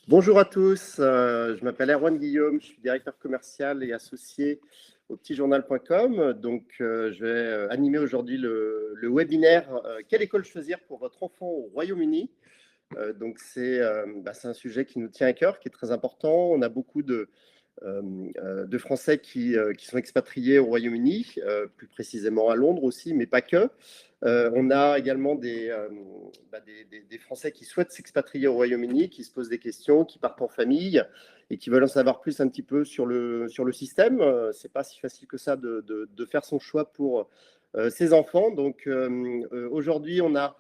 Bonjour à tous, je m'appelle Erwan Guillaume, je suis directeur commercial et associé au petitjournal.com. Donc, je vais animer aujourd'hui le webinaire Quelle école choisir pour votre enfant au Royaume-Uni. Donc, c'est un sujet qui nous tient à cœur, qui est très important. On a beaucoup de Français qui sont expatriés au Royaume-Uni, plus précisément à Londres aussi, mais pas que. On a également des Français qui souhaitent s'expatrier au Royaume-Uni, qui se posent des questions, qui partent en famille et qui veulent en savoir plus un petit peu sur le système. C'est pas si facile que ça de faire son choix pour ses enfants. Donc aujourd'hui, on a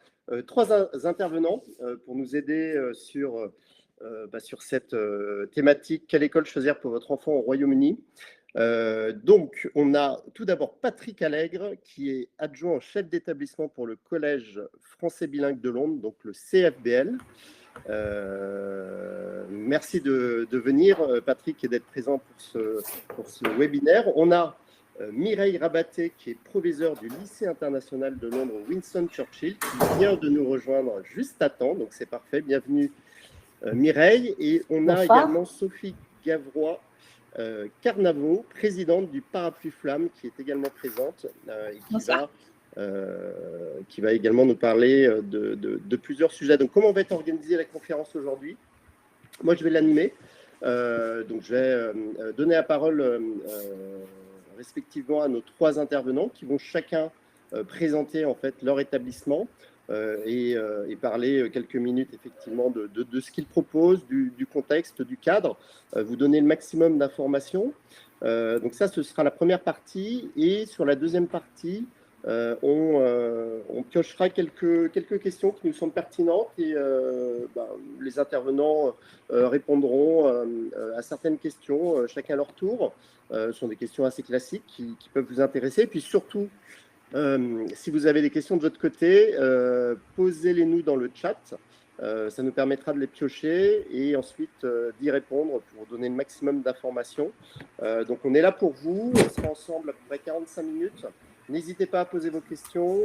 trois intervenants pour nous aider sur cette thématique. Quelle école choisir pour votre enfant au Royaume-Uni? Donc, on a tout d'abord Patrick Allègre, qui est adjoint au chef d'établissement pour le Collège français bilingue de Londres, donc le CFBL. Merci de venir, Patrick, et d'être présent pour ce webinaire. On a Mireille Rabaté, qui est proviseure du lycée international de Londres Winston Churchill, qui vient de nous rejoindre juste à temps, donc c'est parfait. Bienvenue, Mireille. Et on a également Sophie Gavrois Carnavaux, présidente du Parapluie Flamme, qui est également présente et qui va également nous parler de plusieurs sujets. Donc, comment va être organisée la conférence aujourd'hui? Moi, je vais l'animer. Donc, je vais donner la parole respectivement à nos trois intervenants qui vont chacun présenter en fait leur établissement et parler quelques minutes effectivement de ce qu'ils proposent, du contexte, du cadre, vous donner le maximum d'informations. Donc ça, ce sera la première partie. Et sur la deuxième partie, on piochera quelques questions qui nous semblent pertinentes et les intervenants répondront à certaines questions, chacun à leur tour. Ce sont des questions assez classiques qui peuvent vous intéresser. Et puis surtout, si vous avez des questions de votre côté, posez-les-nous dans le chat. Ça nous permettra de les piocher et ensuite d'y répondre pour donner le maximum d'informations. Donc, on est là pour vous. On sera ensemble à peu près 45 minutes. N'hésitez pas à poser vos questions.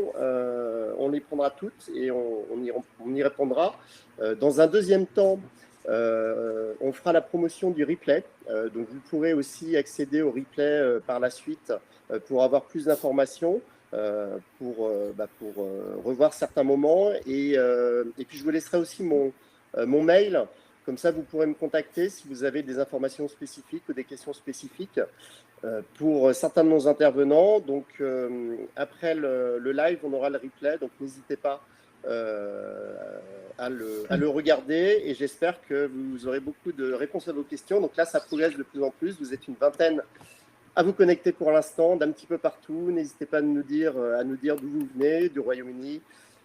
On les prendra toutes et on y répondra. Dans un deuxième temps, on fera la promotion du replay. Donc, vous pourrez aussi accéder au replay par la suite pour avoir plus d'informations. Pour revoir certains moments et puis je vous laisserai aussi mon mail, comme ça vous pourrez me contacter si vous avez des informations spécifiques ou des questions spécifiques pour certains de nos intervenants. Donc après le live on aura le replay, donc n'hésitez pas à le regarder et j'espère que vous aurez beaucoup de réponses à vos questions. Donc là ça progresse de plus en plus, vous êtes une vingtaine à vous connecter pour l'instant d'un petit peu partout. N'hésitez pas à nous dire d'où vous venez, du Royaume-Uni,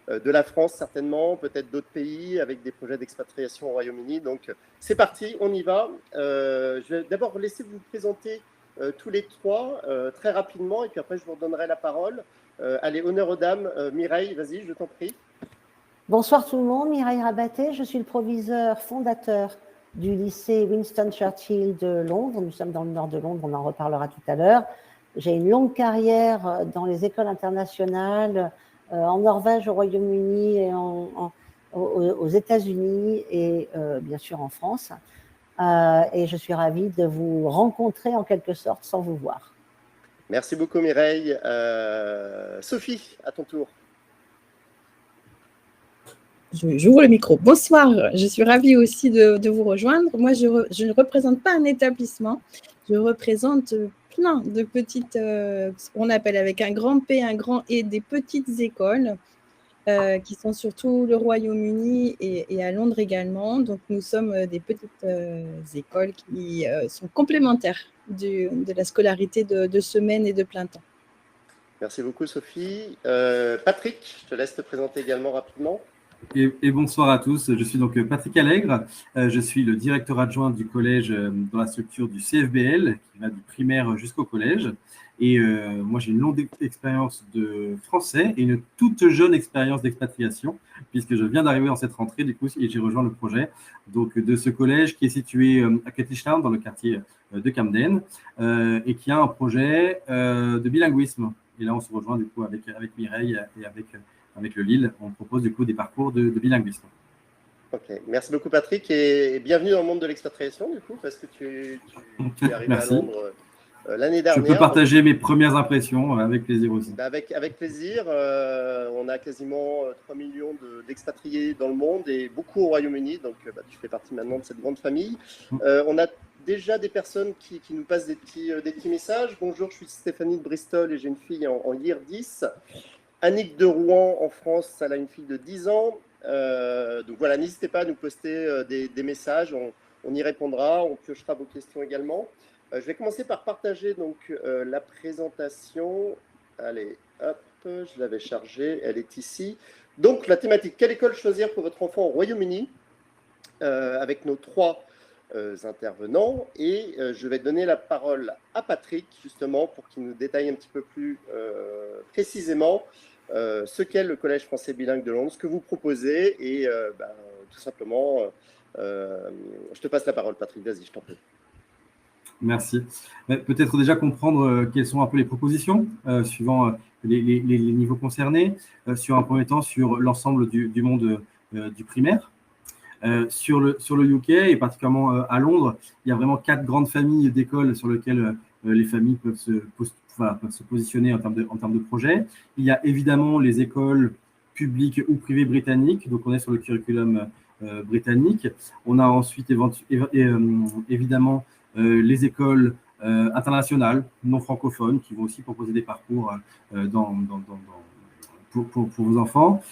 de la France certainement, peut-être d'autres pays avec des projets d'expatriation au Royaume-Uni. Donc c'est parti, on y va. Je vais d'abord laisser vous présenter tous les trois très rapidement et puis après je vous redonnerai la parole. Allez, honneur aux dames. Mireille, vas-y, je t'en prie. Bonsoir tout le monde, Mireille Rabaté, je suis le proviseur fondateur du lycée Winston Churchill de Londres. Nous sommes dans le nord de Londres, on en reparlera tout à l'heure. J'ai une longue carrière dans les écoles internationales, en Norvège, au Royaume-Uni, et aux États-Unis et bien sûr en France. Et je suis ravie de vous rencontrer en quelque sorte sans vous voir. Merci beaucoup Mireille. Sophie, à ton tour. J'ouvre le micro. Bonsoir, je suis ravie aussi de vous rejoindre. Moi, je ne représente pas un établissement, je représente plein de petites, ce qu'on appelle avec un grand P, un grand E, des petites écoles qui sont surtout le Royaume-Uni et à Londres également. Donc, nous sommes des petites écoles qui sont complémentaires de la scolarité de semaine et de plein temps. Merci beaucoup Sophie. Patrick, je te laisse te présenter également rapidement. Et bonsoir à tous, je suis donc Patrick Allègre, je suis le directeur adjoint du collège dans la structure du CFBL, qui va du primaire jusqu'au collège. Et moi, j'ai une longue expérience de français et une toute jeune expérience d'expatriation, puisque je viens d'arriver dans cette rentrée, du coup, et j'ai rejoint le projet donc, de ce collège qui est situé à Kentish Town, dans le quartier de Camden, et qui a un projet de bilinguisme. Et là, on se rejoint du coup avec Mireille et avec le Lille, on propose du coup des parcours de bilinguisme. Ok, merci beaucoup Patrick et bienvenue dans le monde de l'expatriation du coup, parce que tu es arrivé à Londres l'année dernière. Je peux partager mes premières impressions avec plaisir aussi. Avec plaisir. On a quasiment 3 millions d'expatriés dans le monde et beaucoup au Royaume-Uni, donc tu fais partie maintenant de cette grande famille. On a déjà des personnes qui nous passent des petits messages. Bonjour, je suis Stéphanie de Bristol et j'ai une fille en Year 10. Annick de Rouen en France, elle a une fille de 10 ans. Donc voilà, n'hésitez pas à nous poster des messages, on y répondra, on piochera vos questions également. Je vais commencer par partager donc la présentation. Allez, hop, je l'avais chargée, elle est ici. Donc la thématique, quelle école choisir pour votre enfant au Royaume-Uni, avec nos 3 intervenants. Et je vais donner la parole à Patrick, justement, pour qu'il nous détaille un petit peu plus précisément ce qu'est le Collège français bilingue de Londres, ce que vous proposez, et tout simplement, je te passe la parole, Patrick, vas-y, je t'en prie. Merci. Peut-être déjà comprendre quelles sont un peu les propositions, suivant les niveaux concernés, sur un premier temps sur l'ensemble du monde du primaire. Sur le UK, et particulièrement à Londres, il y a vraiment 4 grandes familles d'écoles sur lesquelles les familles peuvent se positionner en termes de projets. Il y a évidemment les écoles publiques ou privées britanniques, donc on est sur le curriculum britannique. On a ensuite évidemment les écoles internationales, non francophones, qui vont aussi proposer des parcours pour vos enfants.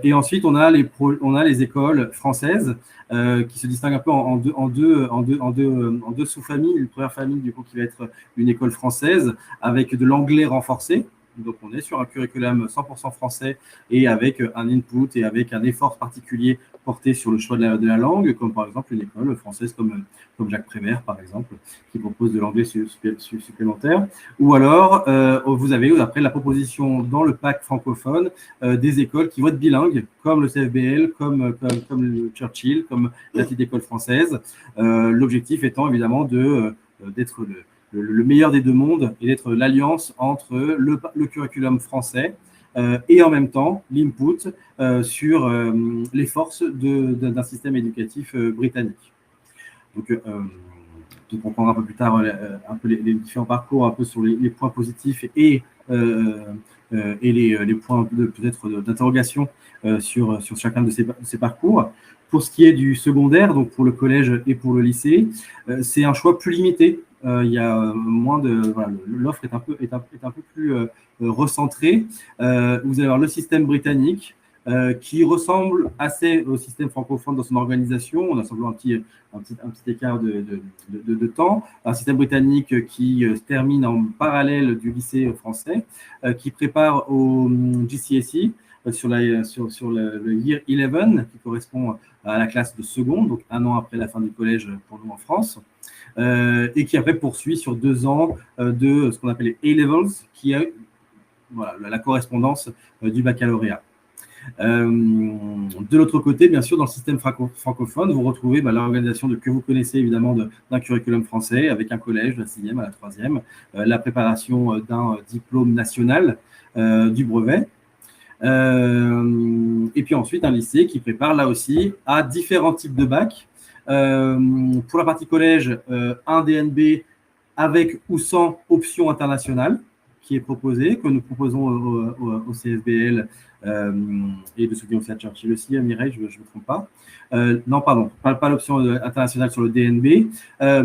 Et ensuite, on a les écoles françaises qui se distinguent un peu en deux sous-familles. Une première famille, du coup, qui va être une école française avec de l'anglais renforcé. Donc, on est sur un curriculum 100% français et avec un input et avec un effort particulier porté sur le choix de la langue, comme par exemple une école française comme Jacques Prévert, par exemple, qui propose de l'anglais supplémentaire. Ou alors, vous avez après la proposition dans le pack francophone des écoles qui vont être bilingues, comme le CFBL, comme le Churchill, comme la petite école française. L'objectif étant évidemment d'être le meilleur des deux mondes et d'être l'alliance entre le curriculum français et en même temps l'input sur les forces d'un système éducatif britannique. Donc, on comprendra un peu plus tard un peu les différents parcours, un peu sur les points positifs et les points peut-être d'interrogation sur chacun de ces parcours. Pour ce qui est du secondaire, donc pour le collège et pour le lycée, c'est un choix plus limité. Il y a moins de l'offre est un peu plus recentrée. Vous allez avoir le système britannique qui ressemble assez au système francophone dans son organisation. On a simplement un petit écart de temps. Un système britannique qui se termine en parallèle du lycée français, qui prépare au GCSE sur le Year 11, qui correspond à la classe de seconde, donc 1 an après la fin du collège pour nous en France. Et qui après poursuit sur 2 ans de ce qu'on appelle les A-Levels, qui est la correspondance du baccalauréat. De l'autre côté, bien sûr, dans le système francophone, vous retrouvez l'organisation que vous connaissez évidemment d'un curriculum français avec un collège de la 6e à la 3e, la préparation d'un diplôme national du brevet. Et puis ensuite, un lycée qui prépare là aussi à différents types de bacs. Pour la partie collège, un DNB avec ou sans option internationale qui est proposé, que nous proposons au CFBL et de soutenir aussi à Churchill aussi, à Mireille, je ne me trompe pas. Non, pardon, pas l'option internationale sur le DNB.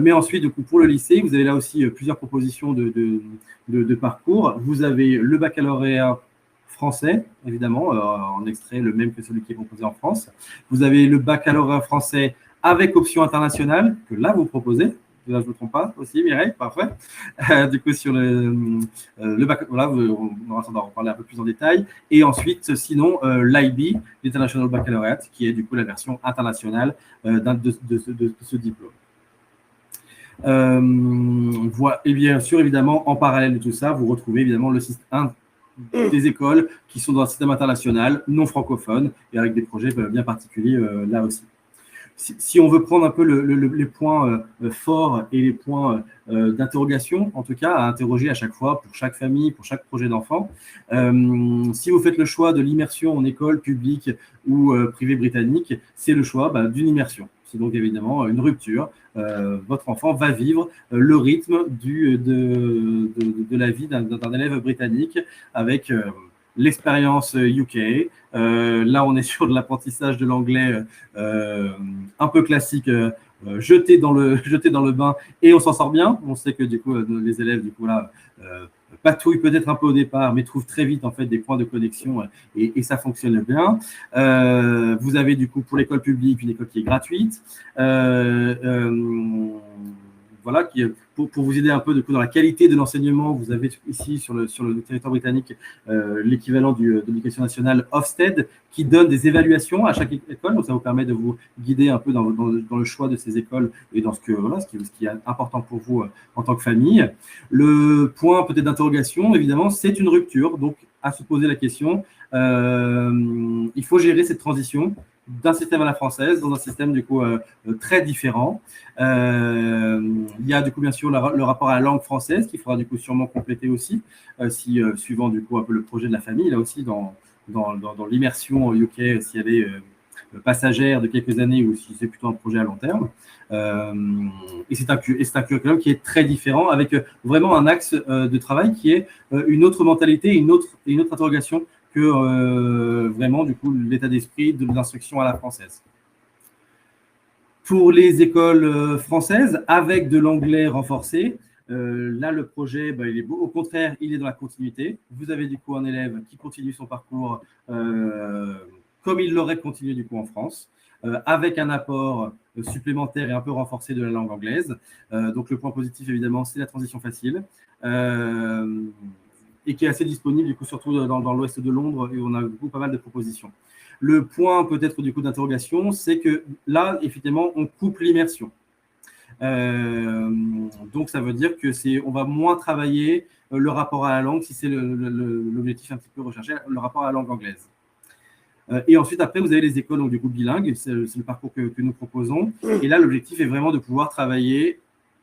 Mais ensuite, du coup, pour le lycée, vous avez là aussi plusieurs propositions de parcours. Vous avez le baccalauréat français, évidemment, en extrait le même que celui qui est proposé en France. Vous avez le baccalauréat français avec option internationale, que là, vous proposez. Là, je ne me trompe pas aussi, Mireille, parfait. Du coup, sur le bac, voilà, on va en parler un peu plus en détail. Et ensuite, sinon, l'IB, l'International Baccalaureate, qui est du coup la version internationale de ce diplôme. Voilà. Et bien sûr, évidemment, en parallèle de tout ça, vous retrouvez évidemment le système des écoles qui sont dans un système international, non francophone, et avec des projets bien particuliers là aussi. si on veut prendre un peu les points forts et les points d'interrogation, en tout cas, à interroger à chaque fois pour chaque famille, pour chaque projet d'enfant, si vous faites le choix de l'immersion en école publique ou privée britannique, c'est le choix d'une immersion. C'est donc évidemment une rupture. Votre enfant va vivre le rythme de la vie d'un élève britannique avec l'expérience UK. Là, on est sur de l'apprentissage de l'anglais un peu classique, jeté dans le bain, et on s'en sort bien. On sait que du coup, les élèves patouillent peut-être un peu au départ, mais trouvent très vite en fait des points de connexion et ça fonctionne bien. Vous avez du coup pour l'école publique une école qui est gratuite. Voilà, pour vous aider un peu dans la qualité de l'enseignement, vous avez ici sur le territoire britannique l'équivalent de l'éducation nationale Ofsted qui donne des évaluations à chaque école. Donc ça vous permet de vous guider un peu dans le choix de ces écoles et dans ce qui est important pour vous en tant que famille. Le point peut-être d'interrogation, évidemment, c'est une rupture. Donc à se poser la question, il faut gérer cette transition d'un système à la française, dans un système du coup très différent. Il y a du coup bien sûr le rapport à la langue française qu'il faudra du coup sûrement compléter aussi, suivant du coup un peu le projet de la famille, là aussi dans l'immersion UK, si elle est passagère de quelques années ou si c'est plutôt un projet à long terme. Et c'est un curriculum qui est très différent, avec vraiment un axe de travail qui est une autre mentalité, une autre interrogation que vraiment du coup l'état d'esprit de l'instruction à la française. Pour les écoles françaises, avec de l'anglais renforcé, là le projet, au contraire, il est dans la continuité. Vous avez du coup un élève qui continue son parcours comme il l'aurait continué du coup en France, avec un apport supplémentaire et un peu renforcé de la langue anglaise. Donc le point positif évidemment, c'est la transition facile. Et qui est assez disponible, du coup, surtout dans l'ouest de Londres, et on a du coup pas mal de propositions. Le point peut-être du coup d'interrogation, c'est que là, effectivement, on coupe l'immersion. Donc, ça veut dire qu'on va moins travailler le rapport à la langue, si c'est l'objectif un petit peu recherché, le rapport à la langue anglaise. Et ensuite, après, vous avez les écoles donc, du coup bilingues, c'est le parcours que nous proposons. Et là, l'objectif est vraiment de pouvoir travailler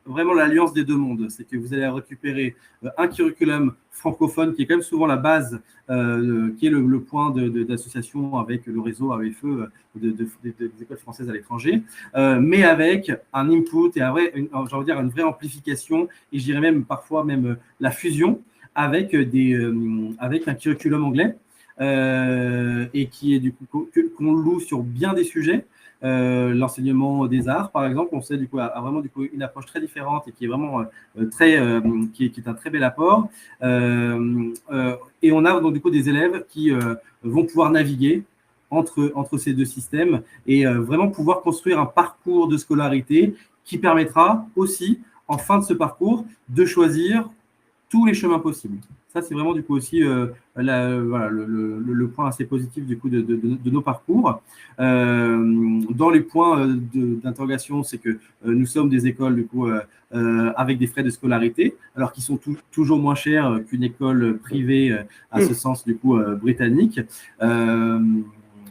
vraiment l'alliance des deux mondes. C'est que vous allez récupérer un curriculum francophone qui est quand même souvent la base, qui est le point d'association avec le réseau AEFE des écoles françaises à l'étranger, mais avec un input et une vraie amplification, et je dirais même parfois la fusion avec un curriculum anglais, et qui est du coup qu'on loue sur bien des sujets. L'enseignement des arts, par exemple, on sait du coup a vraiment du coup une approche très différente et qui est vraiment qui est un très bel apport. Et on a donc du coup des élèves qui vont pouvoir naviguer entre ces deux systèmes et vraiment pouvoir construire un parcours de scolarité qui permettra aussi, en fin de ce parcours, de choisir tous les chemins possibles. Ça, c'est vraiment du coup aussi le point assez positif du coup de nos parcours. Dans les points d'interrogation, c'est que nous sommes des écoles du coup avec des frais de scolarité, alors qui sont toujours moins chers qu'une école privée à ce sens du coup britannique.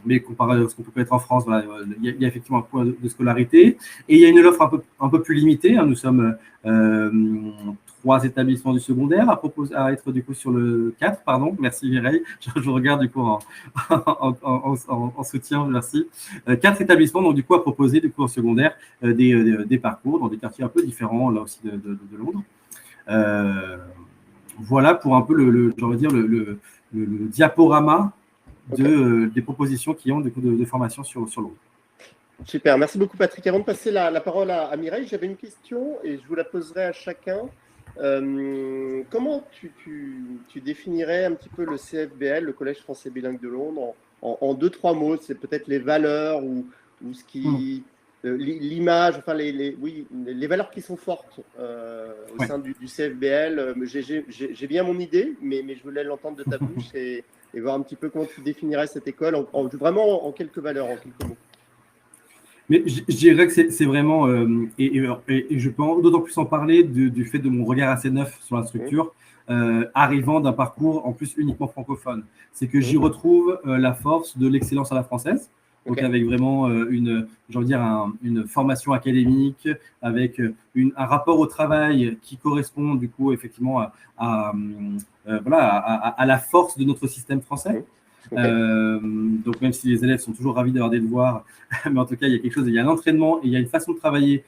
Mais comparé à ce qu'on peut être en France, il y a effectivement un point de scolarité. Et il y a une offre un peu plus limitée. Nous sommes 3 établissements du secondaire à être du coup sur le 4, pardon. Merci Mireille. Je regarde du coup en soutien, merci. 4 établissements donc du coup à proposer du coup en secondaire des parcours dans des quartiers un peu différents là aussi de Londres. Voilà pour un peu le diaporama des propositions qui ont du coup de formation sur Londres. Super, merci beaucoup Patrick. Avant de passer la parole à Mireille, j'avais une question et je vous la poserai à chacun. Comment tu définirais un petit peu le CFBL, le Collège français bilingue de Londres, en 2-3 mots? C'est peut-être les valeurs ou ce qui, l'image, enfin les valeurs qui sont fortes au sein du CFBL. J'ai bien mon idée, mais je voulais l'entendre de ta bouche et voir un petit peu comment tu définirais cette école, vraiment en quelques valeurs, en quelques mots. Mais je dirais que c'est vraiment, et je peux d'autant plus en parler du fait de mon regard assez neuf sur la structure, arrivant d'un parcours en plus uniquement francophone. C'est que j'y retrouve la force de l'excellence à la française. Donc Ok. avec vraiment j'ai envie de dire une formation académique, avec un rapport au travail qui correspond du coup effectivement à la force de notre système français. Ok. Donc même si les élèves sont toujours ravis d'avoir des devoirs, mais en tout cas il y a quelque chose, il y a un entraînement et il y a une façon de travailler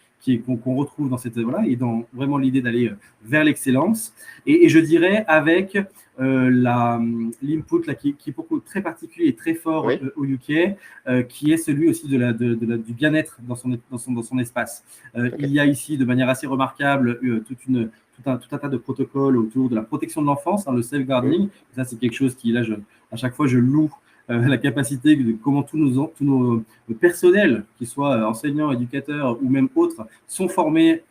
qu'on retrouve dans cette voilà et dans vraiment l'idée d'aller vers l'excellence. Et je dirais avec l'input qui est beaucoup très particulier et très fort Oui. au UK, qui est celui aussi du bien-être dans son espace. Ok. Il y a ici de manière assez remarquable tout un tas de protocoles autour de la protection de l'enfance, le safeguarding. Ça, c'est quelque chose qui, là, à chaque fois, je loue la capacité de comment tous nos personnels, qu'ils soient enseignants, éducateurs ou même autres, sont formés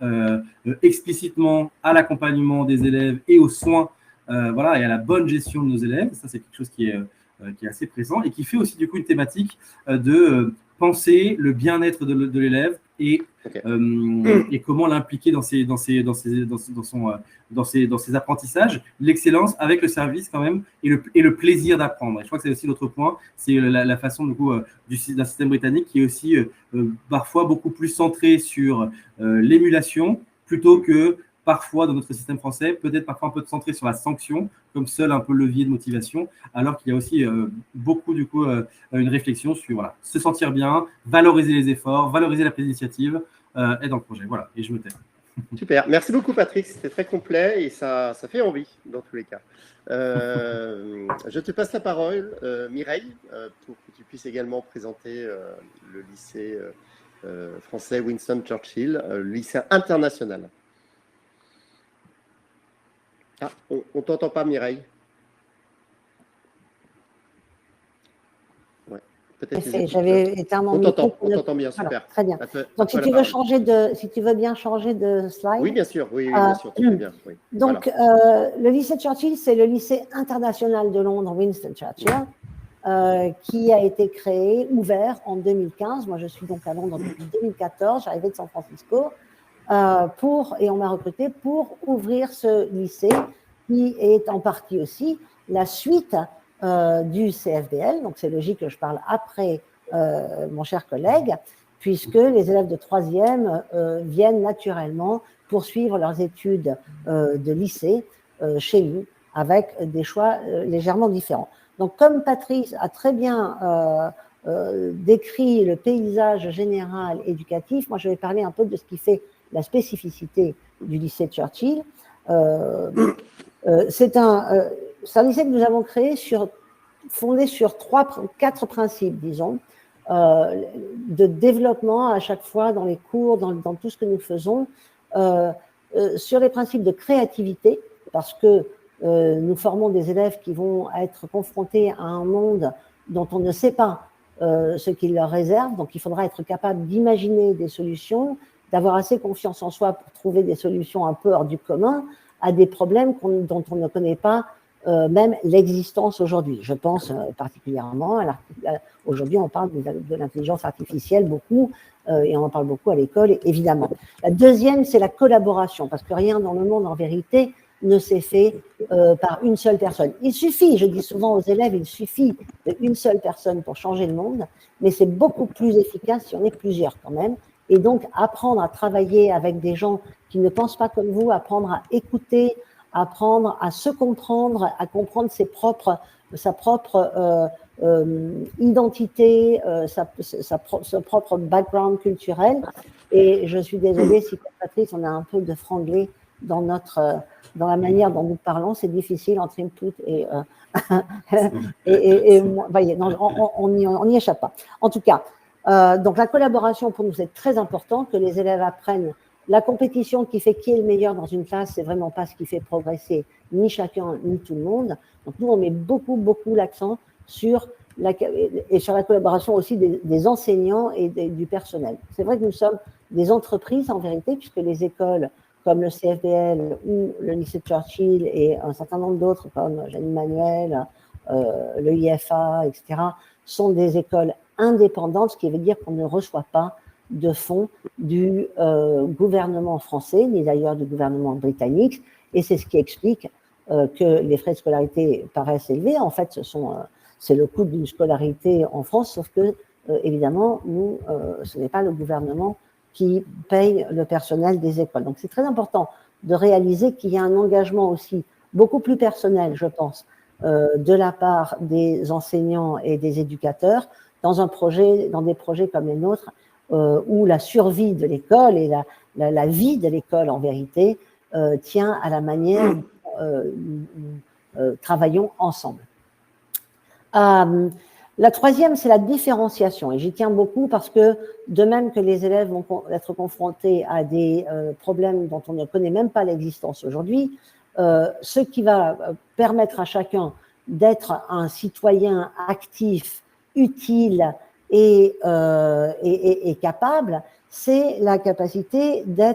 explicitement à l'accompagnement des élèves et aux soins voilà, et à la bonne gestion de nos élèves. Ça, c'est quelque chose qui est assez présent et qui fait aussi du coup une thématique de penser le bien-être de l'élève et, Ok. et comment l'impliquer dans ses apprentissages, l'excellence avec le service quand même et le plaisir d'apprendre. Et je crois que c'est aussi l'autre point, c'est la façon du coup d'un système britannique qui est aussi parfois beaucoup plus centré sur l'émulation plutôt que parfois dans notre système français, peut-être parfois un peu centré sur la sanction comme seul un peu levier de motivation, alors qu'il y a aussi beaucoup du coup une réflexion sur voilà, se sentir bien, valoriser les efforts, valoriser la prise d'initiative et dans le projet. Voilà, et je me tais. Super. Merci beaucoup, Patrick. C'était très complet et ça fait envie dans tous les cas. Je te passe la parole, Mireille, pour que tu puisses également présenter le lycée français Winston Churchill, le lycée international. Ah, on ne t'entend pas, Mireille. Ouais, peut-être. J'avais éteint mon On micro. on t'entend bien, super. Voilà, très bien. Donc, si tu veux bien changer de slide. Oui, bien sûr, oui, bien sûr, tu fais bien. Oui. Donc, le lycée Churchill, c'est le lycée international de Londres, Winston Churchill, qui a été créé, ouvert en 2015. Moi, je suis donc à Londres depuis 2014, j'arrivais de San Francisco, et on m'a recruté pour ouvrir ce lycée, qui est en partie aussi la suite du CFBL. Donc, c'est logique que je parle après mon cher collègue, puisque les élèves de 3e viennent naturellement poursuivre leurs études de lycée chez nous, avec des choix légèrement différents. Donc, comme Patrice a très bien décrit le paysage général éducatif, moi je vais parler un peu de ce qui fait la spécificité du lycée Churchill. C'est un lycée que nous avons créé fondé sur 4 principes, disons, de développement à chaque fois dans les cours, dans tout ce que nous faisons, sur les principes de créativité, parce que nous formons des élèves qui vont être confrontés à un monde dont on ne sait pas ce qu'il leur réserve, donc il faudra être capable d'imaginer des solutions, d'avoir assez confiance en soi pour trouver des solutions un peu hors du commun à des problèmes dont on ne connaît pas même l'existence aujourd'hui. Je pense particulièrement aujourd'hui on parle de l'intelligence artificielle beaucoup et on en parle beaucoup à l'école évidemment. La deuxième, c'est la collaboration, parce que rien dans le monde en vérité ne s'est fait par une seule personne. Il suffit, je dis souvent aux élèves, il suffit d'une seule personne pour changer le monde, mais c'est beaucoup plus efficace si on est plusieurs quand même. Et donc, apprendre à travailler avec des gens qui ne pensent pas comme vous, apprendre à écouter, apprendre à se comprendre, à comprendre sa propre identité, son propre background culturel. Et je suis désolée si, Patrice, on a un peu de franglais dans la manière dont nous parlons. C'est difficile entre input et voyez, non, on n'y échappe pas. En tout cas, donc la collaboration pour nous c'est très important, que les élèves apprennent. La compétition qui fait qui est le meilleur dans une classe, c'est vraiment pas ce qui fait progresser ni chacun ni tout le monde. Donc nous on met beaucoup l'accent sur la collaboration aussi des enseignants et du personnel. C'est vrai que nous sommes des entreprises en vérité, puisque les écoles comme le CFBL ou le lycée Churchill et un certain nombre d'autres comme Jeanne Manuel, le IFA, etc., sont des écoles indépendantes, ce qui veut dire qu'on ne reçoit pas de fonds du gouvernement français, ni d'ailleurs du gouvernement britannique, et c'est ce qui explique que les frais de scolarité paraissent élevés. En fait, c'est le coût d'une scolarité en France, sauf que évidemment, nous, ce n'est pas le gouvernement qui paye le personnel des écoles. Donc c'est très important de réaliser qu'il y a un engagement aussi beaucoup plus personnel, je pense, de la part des enseignants et des éducateurs dans des projets comme les nôtres, où la survie de l'école et la vie de l'école, en vérité, tient à la manière dont nous travaillons ensemble. La troisième, c'est la différenciation. Et j'y tiens beaucoup parce que, de même que les élèves vont être confrontés à des problèmes dont on ne connaît même pas l'existence aujourd'hui, ce qui va permettre à chacun d'être un citoyen actif, utile et capable, c'est la capacité de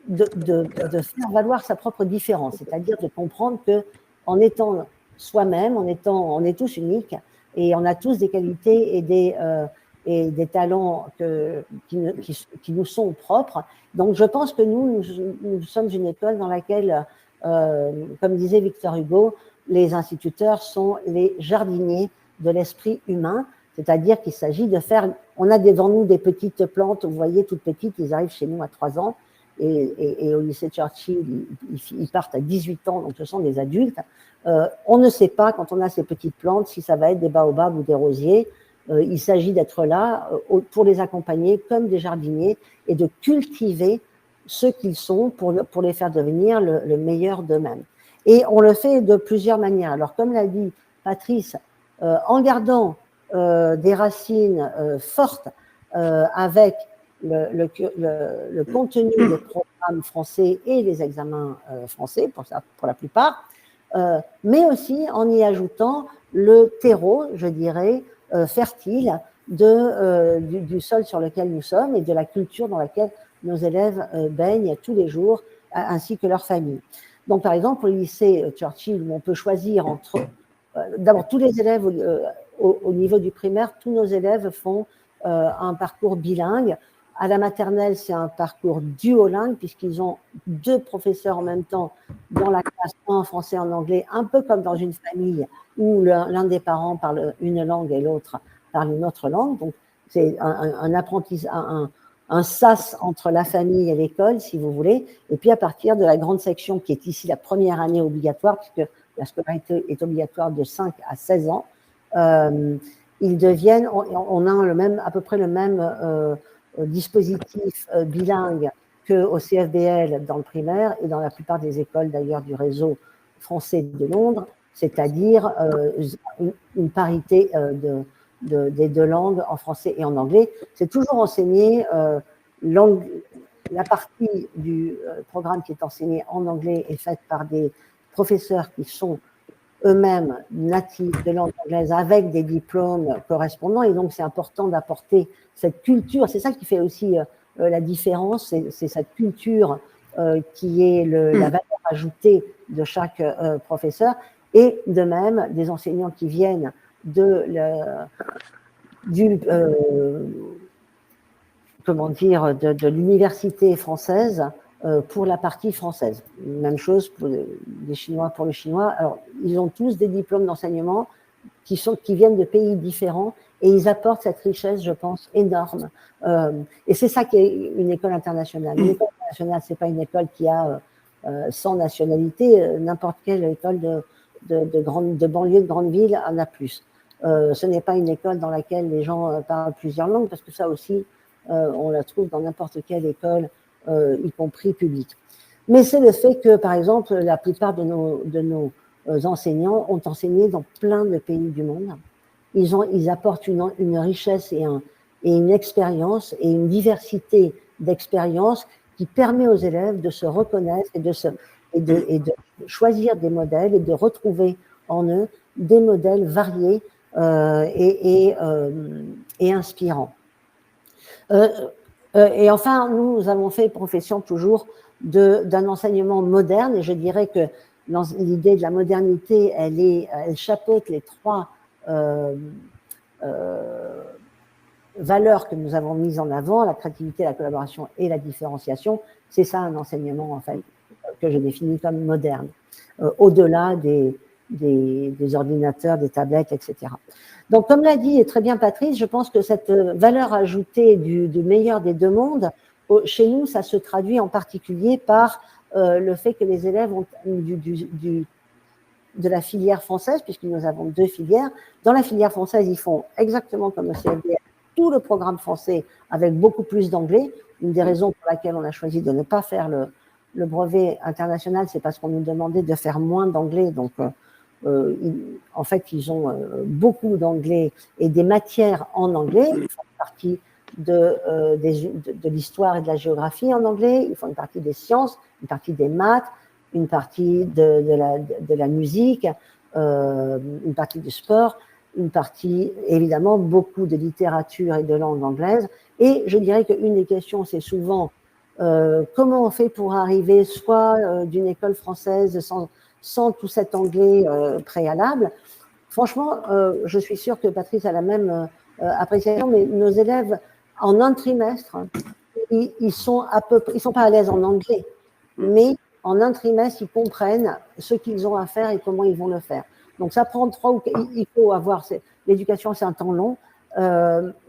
faire valoir sa propre différence, c'est-à-dire de comprendre que en étant soi-même, on est tous uniques et on a tous des qualités et des talents qui nous sont propres. Donc je pense que nous sommes une école dans laquelle, comme disait Victor Hugo, les instituteurs sont les jardiniers de l'esprit humain, c'est-à-dire qu'il s'agit de faire... On a devant nous des petites plantes, vous voyez, toutes petites, ils arrivent chez nous à 3 ans, et au lycée Churchill, ils partent à 18 ans, donc ce sont des adultes. On ne sait pas, quand on a ces petites plantes, si ça va être des baobabs ou des rosiers. Il s'agit d'être là pour les accompagner comme des jardiniers et de cultiver ce qu'ils sont pour les faire devenir le meilleur d'eux-mêmes. Et on le fait de plusieurs manières. Alors, comme l'a dit Patrice, en gardant des racines fortes avec le contenu des programmes français et les examens français, pour la plupart, mais aussi en y ajoutant le terreau, je dirais, fertile du sol sur lequel nous sommes et de la culture dans laquelle nos élèves baignent tous les jours, ainsi que leurs familles. Donc, par exemple, au lycée Churchill, où on peut choisir entre... D'abord, tous les élèves au niveau du primaire, tous nos élèves font un parcours bilingue. À la maternelle, c'est un parcours duolingue, puisqu'ils ont 2 professeurs en même temps dans la classe, un en français et en anglais, un peu comme dans une famille où l'un des parents parle une langue et l'autre parle une autre langue. Donc, c'est un apprentissage, un sas entre la famille et l'école, si vous voulez. Et puis, à partir de la grande section, qui est ici la première année obligatoire, puisque la scolarité est obligatoire de 5 à 16 ans, ils deviennent, on a à peu près le même dispositif bilingue qu'au CFBL dans le primaire et dans la plupart des écoles d'ailleurs du réseau français de Londres, c'est-à-dire une parité des 2 langues en français et en anglais. C'est toujours enseigné, la partie du programme qui est enseignée en anglais est faite par des professeurs qui sont eux-mêmes natifs de langue anglaise avec des diplômes correspondants, et donc c'est important d'apporter cette culture. C'est ça qui fait aussi la différence, c'est cette culture qui est la valeur ajoutée de chaque professeur, et de même des enseignants qui viennent de l'université française pour la partie française. Même chose pour les Chinois pour le chinois. Alors, ils ont tous des diplômes d'enseignement qui viennent de pays différents, et ils apportent cette richesse, je pense, énorme. Et c'est ça qui est une école internationale. Une école internationale, c'est pas une école qui a 100 nationalités. N'importe quelle école de banlieue, de grande ville en a plus. Ce n'est pas une école dans laquelle les gens parlent plusieurs langues, parce que ça aussi, on la trouve dans n'importe quelle école, y compris publique. Mais c'est le fait que, par exemple, la plupart de nos enseignants ont enseigné dans plein de pays du monde. Ils apportent une richesse et une expérience et une diversité d'expériences qui permet aux élèves de se reconnaître et de choisir des modèles et de retrouver en eux des modèles variés et inspirants. Et enfin, nous avons fait profession toujours d'un enseignement moderne, et je dirais que l'idée de la modernité, elle chapeaute les 3 valeurs que nous avons mises en avant, la créativité, la collaboration et la différenciation. C'est ça un enseignement, en fait, que je définis comme moderne, au-delà des des ordinateurs, des tablettes, etc. Donc, comme l'a dit très bien Patrice, je pense que cette valeur ajoutée du meilleur des deux mondes, chez nous, ça se traduit en particulier par le fait que les élèves ont de la filière française, puisque nous avons 2 filières. Dans la filière française, ils font exactement comme au CFBL, tout le programme français avec beaucoup plus d'anglais. Une des raisons pour laquelle on a choisi de ne pas faire le brevet international, c'est parce qu'on nous demandait de faire moins d'anglais. Donc, en fait, ils ont beaucoup d'anglais et des matières en anglais. Ils font partie de l'histoire et de la géographie en anglais. Ils font une partie des sciences, une partie des maths, une partie de la musique, une partie du sport, une partie, évidemment, beaucoup de littérature et de langue anglaise. Et je dirais qu'une des questions, c'est souvent comment on fait pour arriver soit d'une école française sans tout cet anglais préalable. Franchement, je suis sûre que Patrice a la même appréciation, mais nos élèves, en un trimestre, ils sont pas à l'aise en anglais, mais en un trimestre, ils comprennent ce qu'ils ont à faire et comment ils vont le faire. Donc, ça prend il faut avoir, l'éducation, c'est un temps long,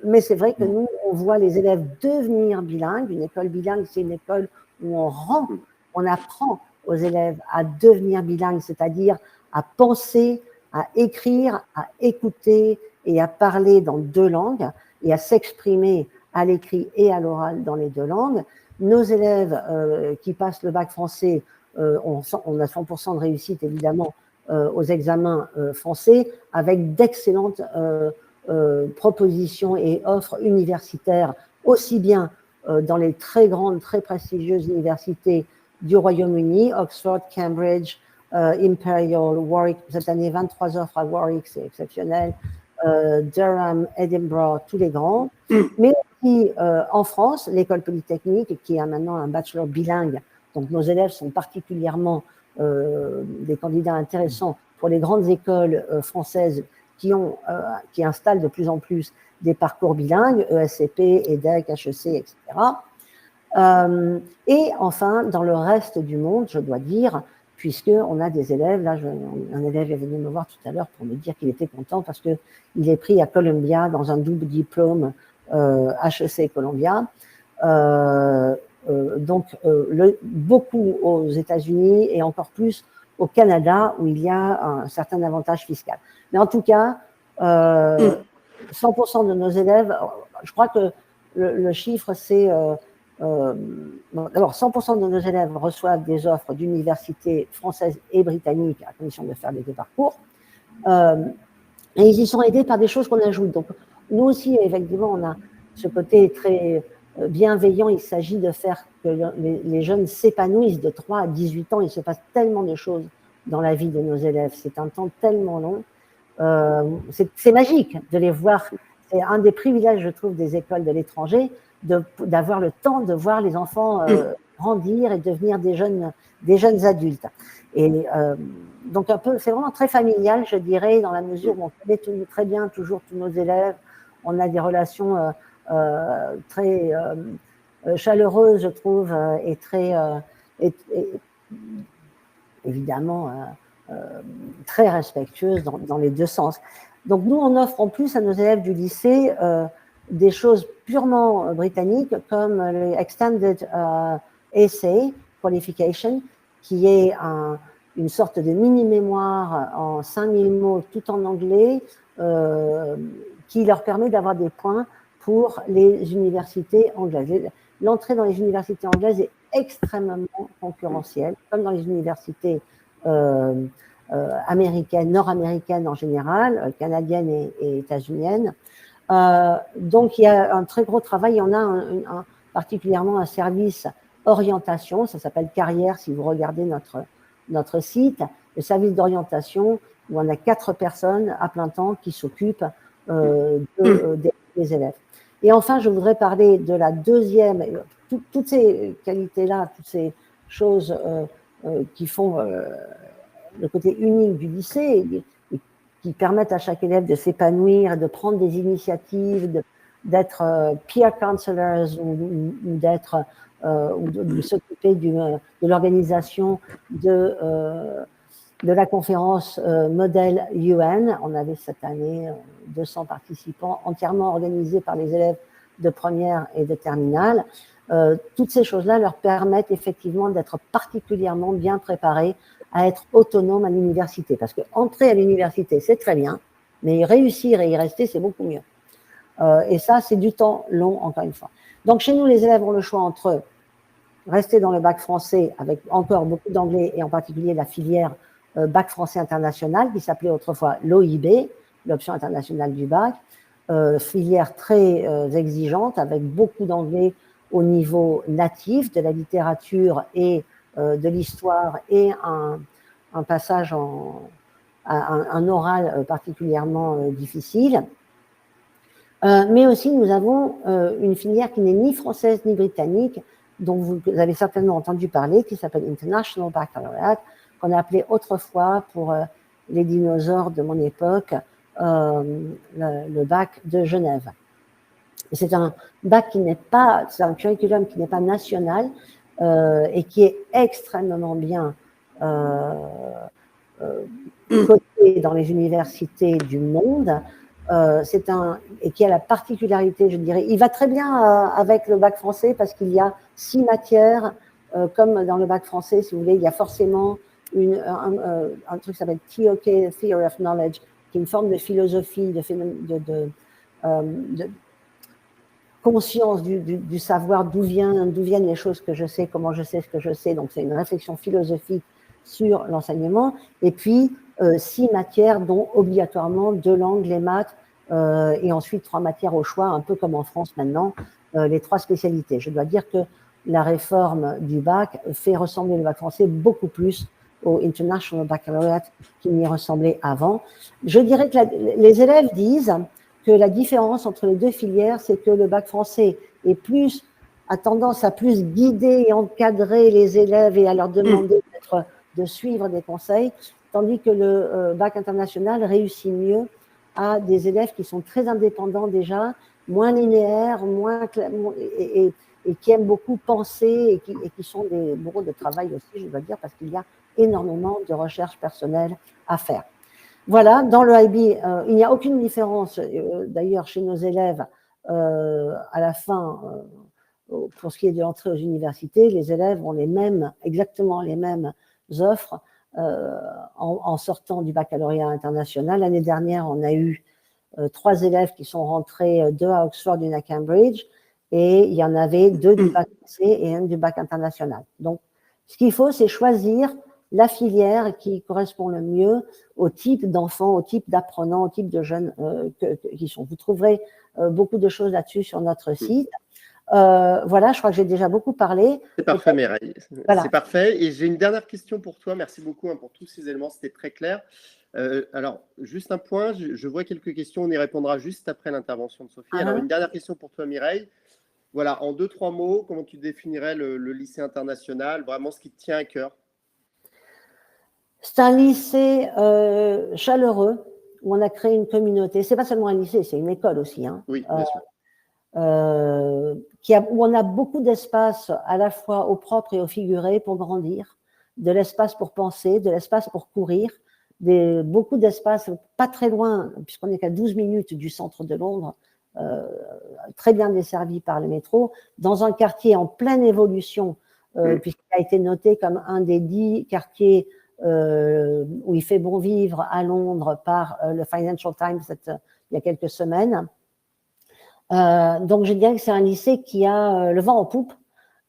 mais c'est vrai que nous, on voit les élèves devenir bilingues. Une école bilingue, c'est une école où on apprend aux élèves à devenir bilingues, c'est-à-dire à penser, à écrire, à écouter et à parler dans 2 langues et à s'exprimer à l'écrit et à l'oral dans les 2 langues. Nos élèves qui passent le bac français, on a 100% de réussite évidemment aux examens français avec d'excellentes propositions et offres universitaires, aussi bien dans les très grandes, très prestigieuses universités du Royaume-Uni, Oxford, Cambridge, Imperial, Warwick, cette année 23 offres à Warwick, c'est exceptionnel, Durham, Edinburgh, tous les grands, mais aussi en France, l'école polytechnique qui a maintenant un bachelor bilingue, donc nos élèves sont particulièrement des candidats intéressants pour les grandes écoles françaises qui installent de plus en plus des parcours bilingues, ESCP, EDEC, HEC, etc. Et enfin, dans le reste du monde, je dois dire, puisqu'on a des élèves, là, un élève est venu me voir tout à l'heure pour me dire qu'il était content parce qu'il est pris à Columbia dans un double diplôme HEC Columbia. Donc, beaucoup aux États-Unis et encore plus au Canada où il y a un certain avantage fiscal. Mais en tout cas, 100% de nos élèves, je crois que le chiffre, c'est... alors, 100% de nos élèves reçoivent des offres d'universités françaises et britanniques à condition de faire les 2 parcours. Et ils y sont aidés par des choses qu'on ajoute. Donc, nous aussi, effectivement, on a ce côté très bienveillant. Il s'agit de faire que les jeunes s'épanouissent de 3 à 18 ans. Il se passe tellement de choses dans la vie de nos élèves. C'est un temps tellement long. C'est magique de les voir. C'est un des privilèges, je trouve, des écoles de l'étranger, d'avoir le temps de voir les enfants grandir et devenir des jeunes adultes. Et donc un peu, c'est vraiment très familial, je dirais, dans la mesure où on connaît très bien toujours tous nos élèves. On a des relations très chaleureuses, je trouve, et très évidemment très respectueuses dans les 2 sens. Donc nous, on offre en plus à nos élèves du lycée des choses purement britanniques comme les Extended Essay Qualification, qui est une sorte de mini-mémoire en 5000 mots tout en anglais, qui leur permet d'avoir des points pour les universités anglaises. L'entrée dans les universités anglaises est extrêmement concurrentielle, comme dans les universités américaines, nord-américaines en général, canadiennes et états-uniennes. Donc, il y a un très gros travail. On a particulièrement un service orientation, ça s'appelle Carrière, si vous regardez notre site, le service d'orientation, où on a 4 personnes à plein temps qui s'occupent des élèves. Et enfin, je voudrais parler de la deuxième, toutes ces qualités-là, toutes ces choses qui font le côté unique du lycée, et qui permettent à chaque élève de s'épanouir, de prendre des initiatives, d'être peer counselors ou d'être ou de s'occuper de l'organisation de de la conférence Modèle UN. On avait cette année 200 participants, entièrement organisés par les élèves de première et de terminale. Toutes ces choses-là leur permettent effectivement d'être particulièrement bien préparés à être autonomes à l'université. Parce que entrer à l'université, c'est très bien, mais réussir et y rester, c'est beaucoup mieux. Et ça, c'est du temps long, encore une fois. Donc, chez nous, les élèves ont le choix entre rester dans le bac français avec encore beaucoup d'anglais et en particulier la filière bac français international qui s'appelait autrefois l'OIB, l'option internationale du bac, filière très exigeante avec beaucoup d'anglais au niveau natif, de la littérature et de l'histoire et un passage un oral particulièrement difficile. Mais aussi, nous avons une filière qui n'est ni française ni britannique, dont vous avez certainement entendu parler, qui s'appelle International Baccalaureate, qu'on appelait autrefois, pour les dinosaures de mon époque, le bac de Genève. C'est un bac qui n'est pas, c'est un curriculum qui n'est pas national et qui est extrêmement bien coté dans les universités du monde. Et qui a la particularité, je dirais, il va très bien avec le bac français parce qu'il y a 6 matières, comme dans le bac français, si vous voulez, il y a forcément un truc qui s'appelle TOK, Theory of Knowledge, qui est une forme de philosophie, de conscience du savoir, d'où viennent les choses que je sais, comment je sais ce que je sais. Donc, c'est une réflexion philosophique sur l'enseignement. Et puis, 6 matières, dont obligatoirement 2 langues, les maths, et ensuite 3 matières au choix, un peu comme en France maintenant, les 3 spécialités. Je dois dire que la réforme du bac fait ressembler le bac français beaucoup plus au International Baccalaureate qu'il n'y ressemblait avant. Je dirais que les élèves disent que la différence entre les 2 filières, c'est que le bac français a tendance à plus guider et encadrer les élèves et à leur demander de suivre des conseils, tandis que le bac international réussit mieux à des élèves qui sont très indépendants déjà, moins linéaires, et qui aiment beaucoup penser et qui sont des bourreaux de travail aussi, je dois dire, parce qu'il y a énormément de recherche personnelle à faire. Voilà, dans le IB, il n'y a aucune différence, d'ailleurs, chez nos élèves, à la fin, pour ce qui est de l'entrée aux universités, les élèves ont exactement les mêmes offres en sortant du baccalauréat international. L'année dernière, on a eu 3 élèves qui sont rentrés, 2 à Oxford, 1 à Cambridge, et il y en avait 2 du bac français et 1 du bac international. Donc, ce qu'il faut, c'est choisir la filière qui correspond le mieux au type d'enfants, au type d'apprenants, au type de jeunes qui sont. Vous trouverez beaucoup de choses là-dessus sur notre site. Voilà, je crois que j'ai déjà beaucoup parlé. C'est parfait, Mireille. Voilà. C'est parfait. Et j'ai une dernière question pour toi. Merci beaucoup pour tous ces éléments. C'était très clair. Alors, juste un point. Je vois quelques questions. On y répondra juste après l'intervention de Sophie. Alors, une dernière question pour toi, Mireille. Voilà, en 2-3 mots, comment tu définirais le lycée international, vraiment ce qui te tient à cœur? C'est un lycée chaleureux où on a créé une communauté. C'est pas seulement un lycée, c'est une école aussi. Hein. Oui, bien sûr. Où on a beaucoup d'espace à la fois au propre et au figuré pour grandir, de l'espace pour penser, de l'espace pour courir, beaucoup d'espace pas très loin, puisqu'on n'est qu'à 12 minutes du centre de Londres, très bien desservi par le métro, dans un quartier en pleine évolution, puisqu'il a été noté comme un des 10 quartiers où il fait bon vivre à Londres par le Financial Times il y a quelques semaines. Donc, je dirais que c'est un lycée qui a le vent en poupe,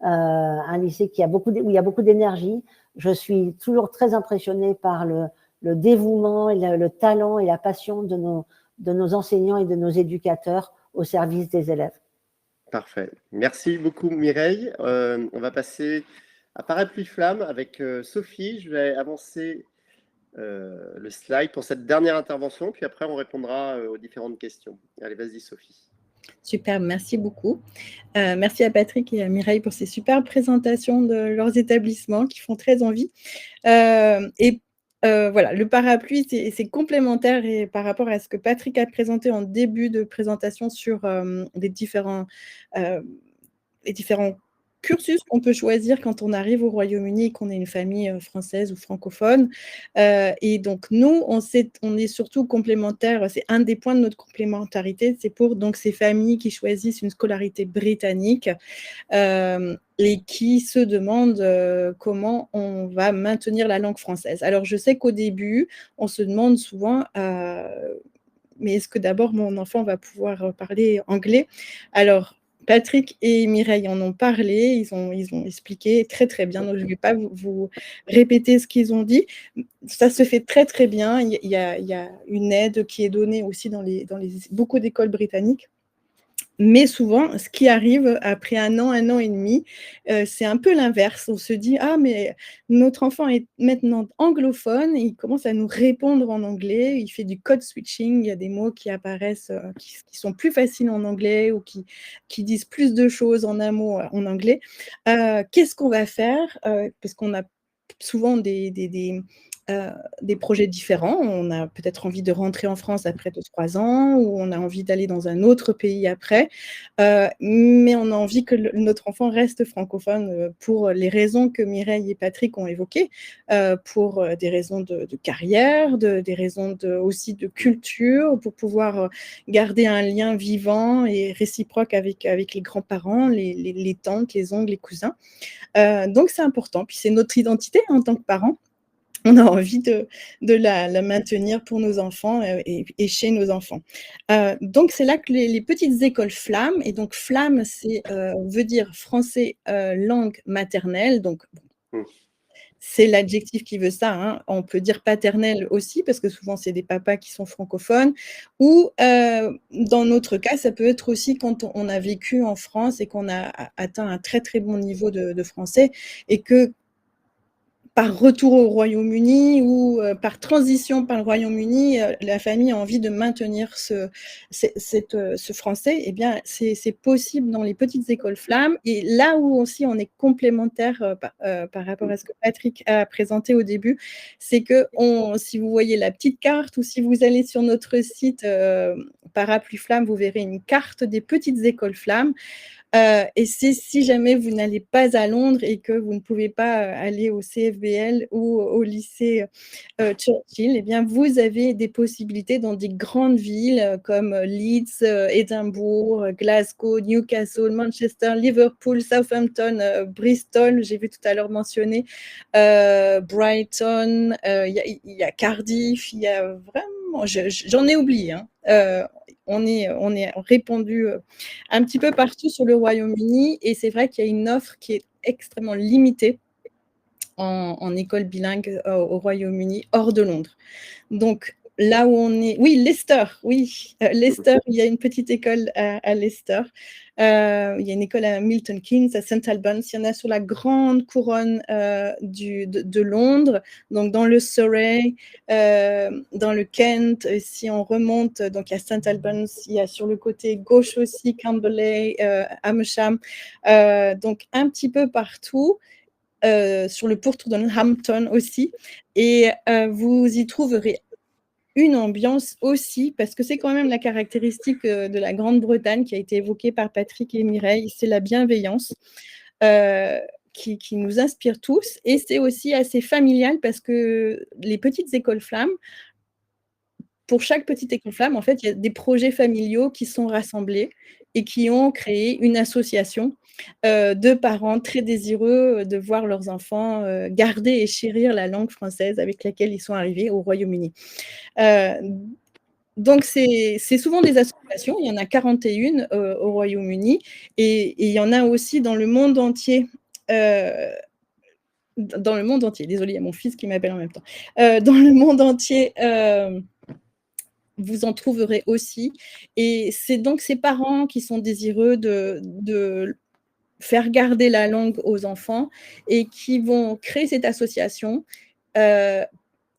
un lycée où il y a beaucoup d'énergie. Je suis toujours très impressionnée par le dévouement, et le talent et la passion de nos enseignants et de nos éducateurs au service des élèves. Parfait. Merci beaucoup, Mireille. On va passer à Parapluie Flamme avec Sophie. Je vais avancer le slide pour cette dernière intervention, puis après, on répondra aux différentes questions. Allez, vas-y, Sophie. Super, merci beaucoup. Merci à Patrick et à Mireille pour ces super présentations de leurs établissements qui font très envie. Voilà, le parapluie, c'est complémentaire et par rapport à ce que Patrick a présenté en début de présentation sur les différents cursus qu'on peut choisir quand on arrive au Royaume-Uni et qu'on est une famille française ou francophone. Et donc, nous, on est surtout complémentaires. C'est un des points de notre complémentarité. C'est pour donc ces familles qui choisissent une scolarité britannique et qui se demandent comment on va maintenir la langue française. Alors, je sais qu'au début, on se demande souvent mais est-ce que d'abord mon enfant va pouvoir parler anglais? Alors, Patrick et Mireille en ont parlé, ils ont expliqué très, très bien, donc je ne vais pas vous répéter ce qu'ils ont dit. Ça se fait très, très bien. Il y a une aide qui est donnée aussi dans beaucoup d'écoles britanniques. Mais souvent, ce qui arrive après un an et demi, c'est un peu l'inverse. On se dit: «Ah mais notre enfant est maintenant anglophone et il commence à nous répondre en anglais, il fait du code switching». Il y a des mots qui apparaissent, qui sont plus faciles en anglais ou qui disent plus de choses en un mot, en anglais. Qu'est-ce qu'on va faire? Parce qu'on a souvent des projets différents. On a peut-être envie de rentrer en France après 2-3 ans ou on a envie d'aller dans un autre pays après, mais on a envie que notre enfant reste francophone pour les raisons que Mireille et Patrick ont évoquées, pour des raisons de carrière, des raisons aussi de culture, pour pouvoir garder un lien vivant et réciproque avec les grands-parents, les tantes, les oncles, les cousins. Donc c'est important. Puis c'est notre identité en tant que parents. On a envie de la maintenir pour nos enfants et chez nos enfants. Donc c'est là que les petites écoles flammes, et donc flamme, veut dire français langue maternelle, donc c'est l'adjectif qui veut ça, hein. On peut dire paternelle aussi, parce que souvent c'est des papas qui sont francophones, ou dans notre cas, ça peut être aussi quand on a vécu en France et qu'on a atteint un très très bon niveau de français, et que par retour au Royaume-Uni ou par transition par le Royaume-Uni, la famille a envie de maintenir ce français, eh bien, c'est possible dans les petites écoles flammes. Et là où aussi on est complémentaires par rapport à ce que Patrick a présenté au début, c'est que si vous voyez la petite carte ou si vous allez sur notre site Parapluie Flamme, vous verrez une carte des petites écoles flammes. Et si jamais vous n'allez pas à Londres et que vous ne pouvez pas aller au CFBL ou au lycée Churchill, eh bien, vous avez des possibilités dans des grandes villes comme Leeds, Édimbourg, Glasgow, Newcastle, Manchester, Liverpool, Southampton, Bristol, j'ai vu tout à l'heure mentionner, Brighton, il y a Cardiff, il y a vraiment, j'en ai oublié, hein. On est répandu un petit peu partout sur le Royaume-Uni, et c'est vrai qu'il y a une offre qui est extrêmement limitée en école bilingue au Royaume-Uni, hors de Londres. Donc là où on est, oui, Leicester, Leicester, il y a une petite école à Leicester. Il y a une école à Milton Keynes, à St Albans. Il y en a sur la grande couronne de Londres, donc dans le Surrey, dans le Kent. Si on remonte, donc à St Albans, il y a sur le côté gauche aussi Camberley, Amersham, donc un petit peu partout. Sur le pourtour de Hampton aussi, et vous y trouverez une ambiance aussi, parce que c'est quand même la caractéristique de la Grande-Bretagne qui a été évoquée par Patrick et Mireille, c'est la bienveillance qui nous inspire tous, et c'est aussi assez familial parce que les petites écoles flammes, pour chaque petite école flamme, en fait, il y a des projets familiaux qui sont rassemblés et qui ont créé une association de parents très désireux de voir leurs enfants garder et chérir la langue française avec laquelle ils sont arrivés au Royaume-Uni. Donc, c'est souvent des associations. Il y en a 41 au Royaume-Uni, et il y en a aussi dans le monde entier. Dans le monde entier, désolée, il y a mon fils qui m'appelle en même temps. Dans le monde entier, vous en trouverez aussi. Et c'est donc ces parents qui sont désireux de faire garder la langue aux enfants et qui vont créer cette association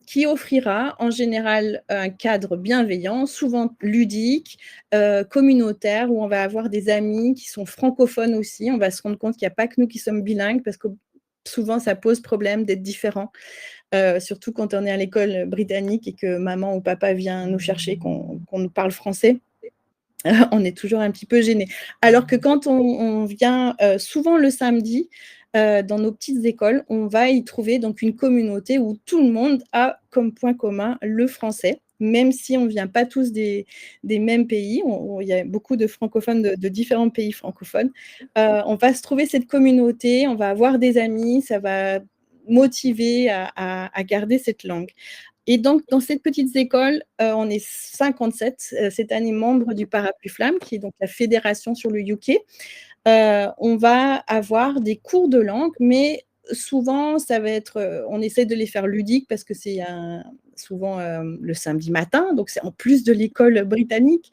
qui offrira en général un cadre bienveillant, souvent ludique, communautaire, où on va avoir des amis qui sont francophones aussi. On va se rendre compte qu'il n'y a pas que nous qui sommes bilingues, parce que souvent ça pose problème d'être différent, surtout quand on est à l'école britannique et que maman ou papa vient nous chercher, qu'on nous parle français. on est toujours un petit peu gêné. Alors que quand on vient souvent le samedi, dans nos petites écoles, on va y trouver donc une communauté où tout le monde a comme point commun le français, même si on ne vient pas tous des mêmes pays. Il y a beaucoup de francophones de différents pays francophones. On va se trouver cette communauté, on va avoir des amis, ça va motiver à garder cette langue. Et donc, dans cette petite école, on est 57 cette année membres du Parapluie Flamme, qui est donc la fédération sur le UK. On va avoir des cours de langue, mais souvent, ça va être, on essaie de les faire ludiques parce que c'est souvent le samedi matin, donc c'est en plus de l'école britannique.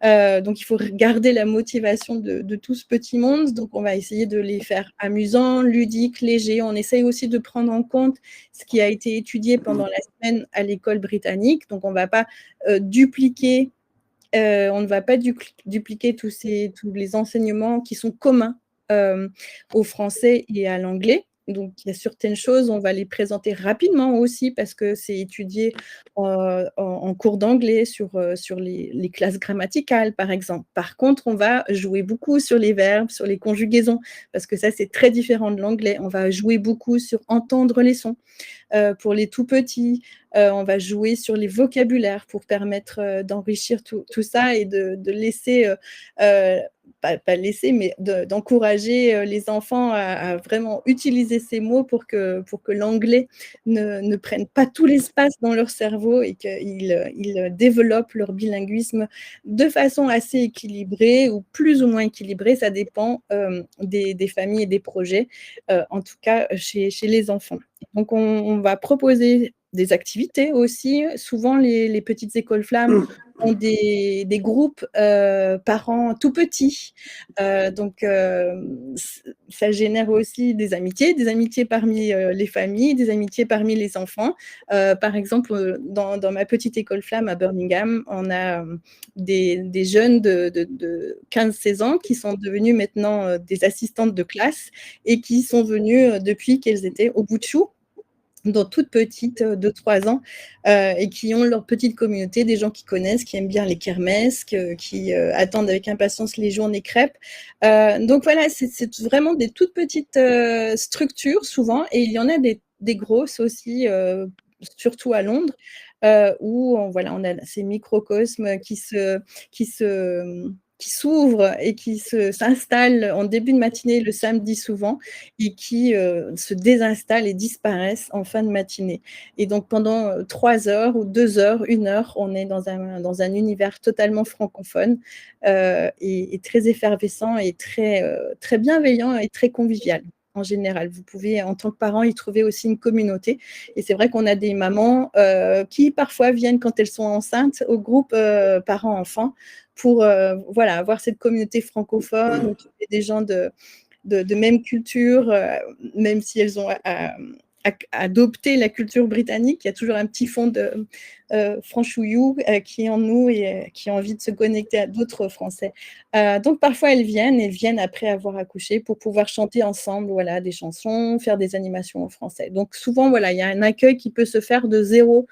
Donc, il faut garder la motivation de tout ce petit monde. Donc, on va essayer de les faire amusants, ludiques, légers. On essaye aussi de prendre en compte ce qui a été étudié pendant la semaine à l'école britannique. Donc, on ne va pas dupliquer tous les enseignements qui sont communs au français et à l'anglais. Donc, il y a certaines choses, on va les présenter rapidement aussi parce que c'est étudié en cours d'anglais sur les classes grammaticales, par exemple. Par contre, on va jouer beaucoup sur les verbes, sur les conjugaisons, parce que ça, c'est très différent de l'anglais. On va jouer beaucoup sur entendre les sons pour les tout petits. On va jouer sur les vocabulaires pour permettre d'enrichir tout ça et de laisser, pas laisser, mais d'encourager les enfants à vraiment utiliser ces mots pour que l'anglais ne prenne pas tout l'espace dans leur cerveau et qu'ils développent leur bilinguisme de façon assez équilibrée ou plus ou moins équilibrée. Ça dépend des familles et des projets, en tout cas chez les enfants. Donc, on va proposer des activités aussi. Souvent, les petites écoles flammes ont des groupes parents tout petits. Donc, ça génère aussi des amitiés parmi les familles, des amitiés parmi les enfants. Par exemple, dans ma petite école flamme à Birmingham, on a des jeunes de 15-16 ans qui sont devenus maintenant des assistantes de classe et qui sont venus depuis qu'elles étaient au bout de chou, dans toute petite, de 3 ans, et qui ont leur petite communauté, des gens qui connaissent, qui aiment bien les kermesses, qui attendent avec impatience les journées crêpes. Donc voilà, c'est vraiment des toutes petites structures souvent, et il y en a des grosses aussi, surtout à Londres, où on a ces microcosmes qui s'ouvrent et qui s'installent en début de matinée le samedi souvent et qui se désinstallent et disparaissent en fin de matinée. Et donc pendant 3 heures ou 2 heures, 1 heure, on est dans un univers totalement francophone et très effervescent et très bienveillant et très convivial. En général, vous pouvez, en tant que parent, y trouver aussi une communauté. Et c'est vrai qu'on a des mamans qui, parfois, viennent quand elles sont enceintes au groupe parents-enfants pour avoir cette communauté francophone, des gens de même culture, même si elles ont adopté la culture britannique, il y a toujours un petit fond de franchouillou qui est en nous et qui a envie de se connecter à d'autres Français. Donc parfois elles viennent après avoir accouché pour pouvoir chanter ensemble des chansons, faire des animations en français. Donc souvent il y a un accueil qui peut se faire de 0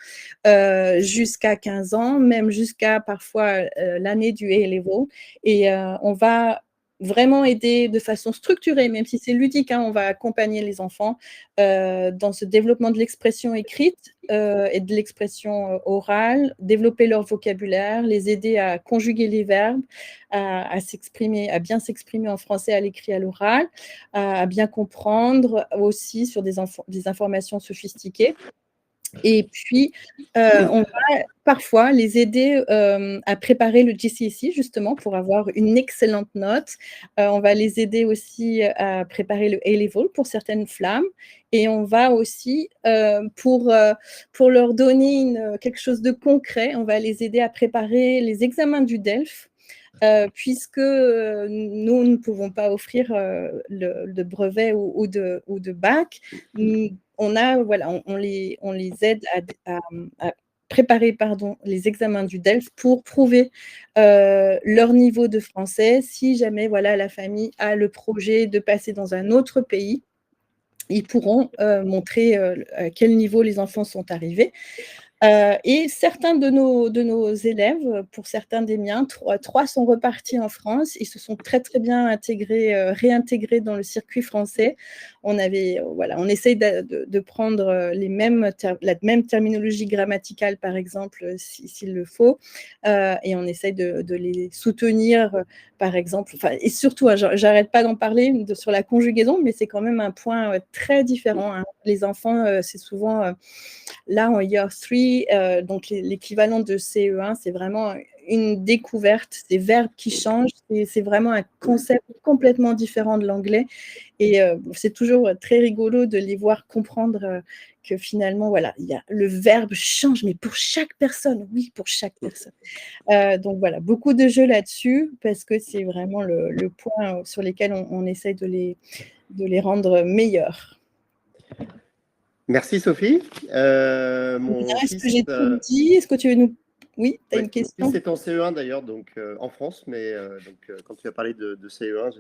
jusqu'à 15 ans, même jusqu'à parfois l'année du A-Level. Et on va vraiment aider de façon structurée, même si c'est ludique, on va accompagner les enfants dans ce développement de l'expression écrite et de l'expression orale, développer leur vocabulaire, les aider à conjuguer les verbes, à bien s'exprimer en français à l'écrit, à l'oral, à bien comprendre aussi sur des informations sophistiquées. Et puis, on va parfois les aider à préparer le GCSE, justement, pour avoir une excellente note. On va les aider aussi à préparer le A-Level pour certaines flammes. Et on va aussi, pour leur donner quelque chose de concret, on va les aider à préparer les examens du DELF. Puisque nous ne pouvons pas offrir de brevet ou de bac, on les aide à préparer les examens du DELF pour prouver leur niveau de français. Si jamais la famille a le projet de passer dans un autre pays, ils pourront montrer à quel niveau les enfants sont arrivés. Et certains de nos élèves, pour certains des miens, trois sont repartis en France. Ils se sont très, très bien réintégrés dans le circuit français. On essaye de prendre la même terminologie grammaticale, par exemple, s'il le faut, et on essaye de les soutenir, par exemple. Et surtout, j'arrête pas d'en parler sur la conjugaison, mais c'est quand même un point très différent. Hein. Les enfants, c'est souvent là en Year 3, donc l'équivalent de CE1, c'est vraiment une découverte, des verbes qui changent, c'est vraiment un concept complètement différent de l'anglais. Et c'est toujours très rigolo de les voir comprendre que finalement, voilà, le verbe change, mais pour chaque personne, oui, pour chaque personne. Donc voilà, beaucoup de jeux là-dessus, parce que c'est vraiment le point sur lequel on essaye de les rendre meilleurs. Merci Sophie. Est-ce que j'ai tout dit? Est-ce que tu veux nous... Oui, tu as une question? C'est en CE1 d'ailleurs, donc en France, mais quand tu as parlé de CE1,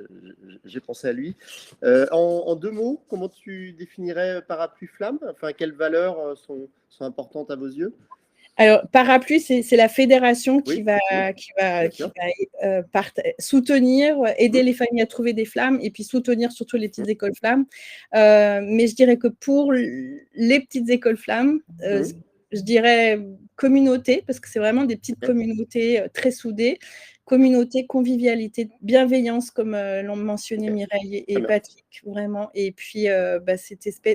j'ai pensé à lui. En 2 mots, comment tu définirais Parapluie Flamme? Enfin, quelles valeurs sont importantes à vos yeux? Alors, Parapluie, c'est la fédération qui va soutenir, aider les familles à trouver des flammes et puis soutenir surtout les petites écoles flammes. Mais je dirais que pour les petites écoles flammes, je dirais communauté, parce que c'est vraiment des petites communautés très soudées. Communauté, convivialité, bienveillance, comme l'ont mentionné Mireille et Patrick, vraiment. Et puis,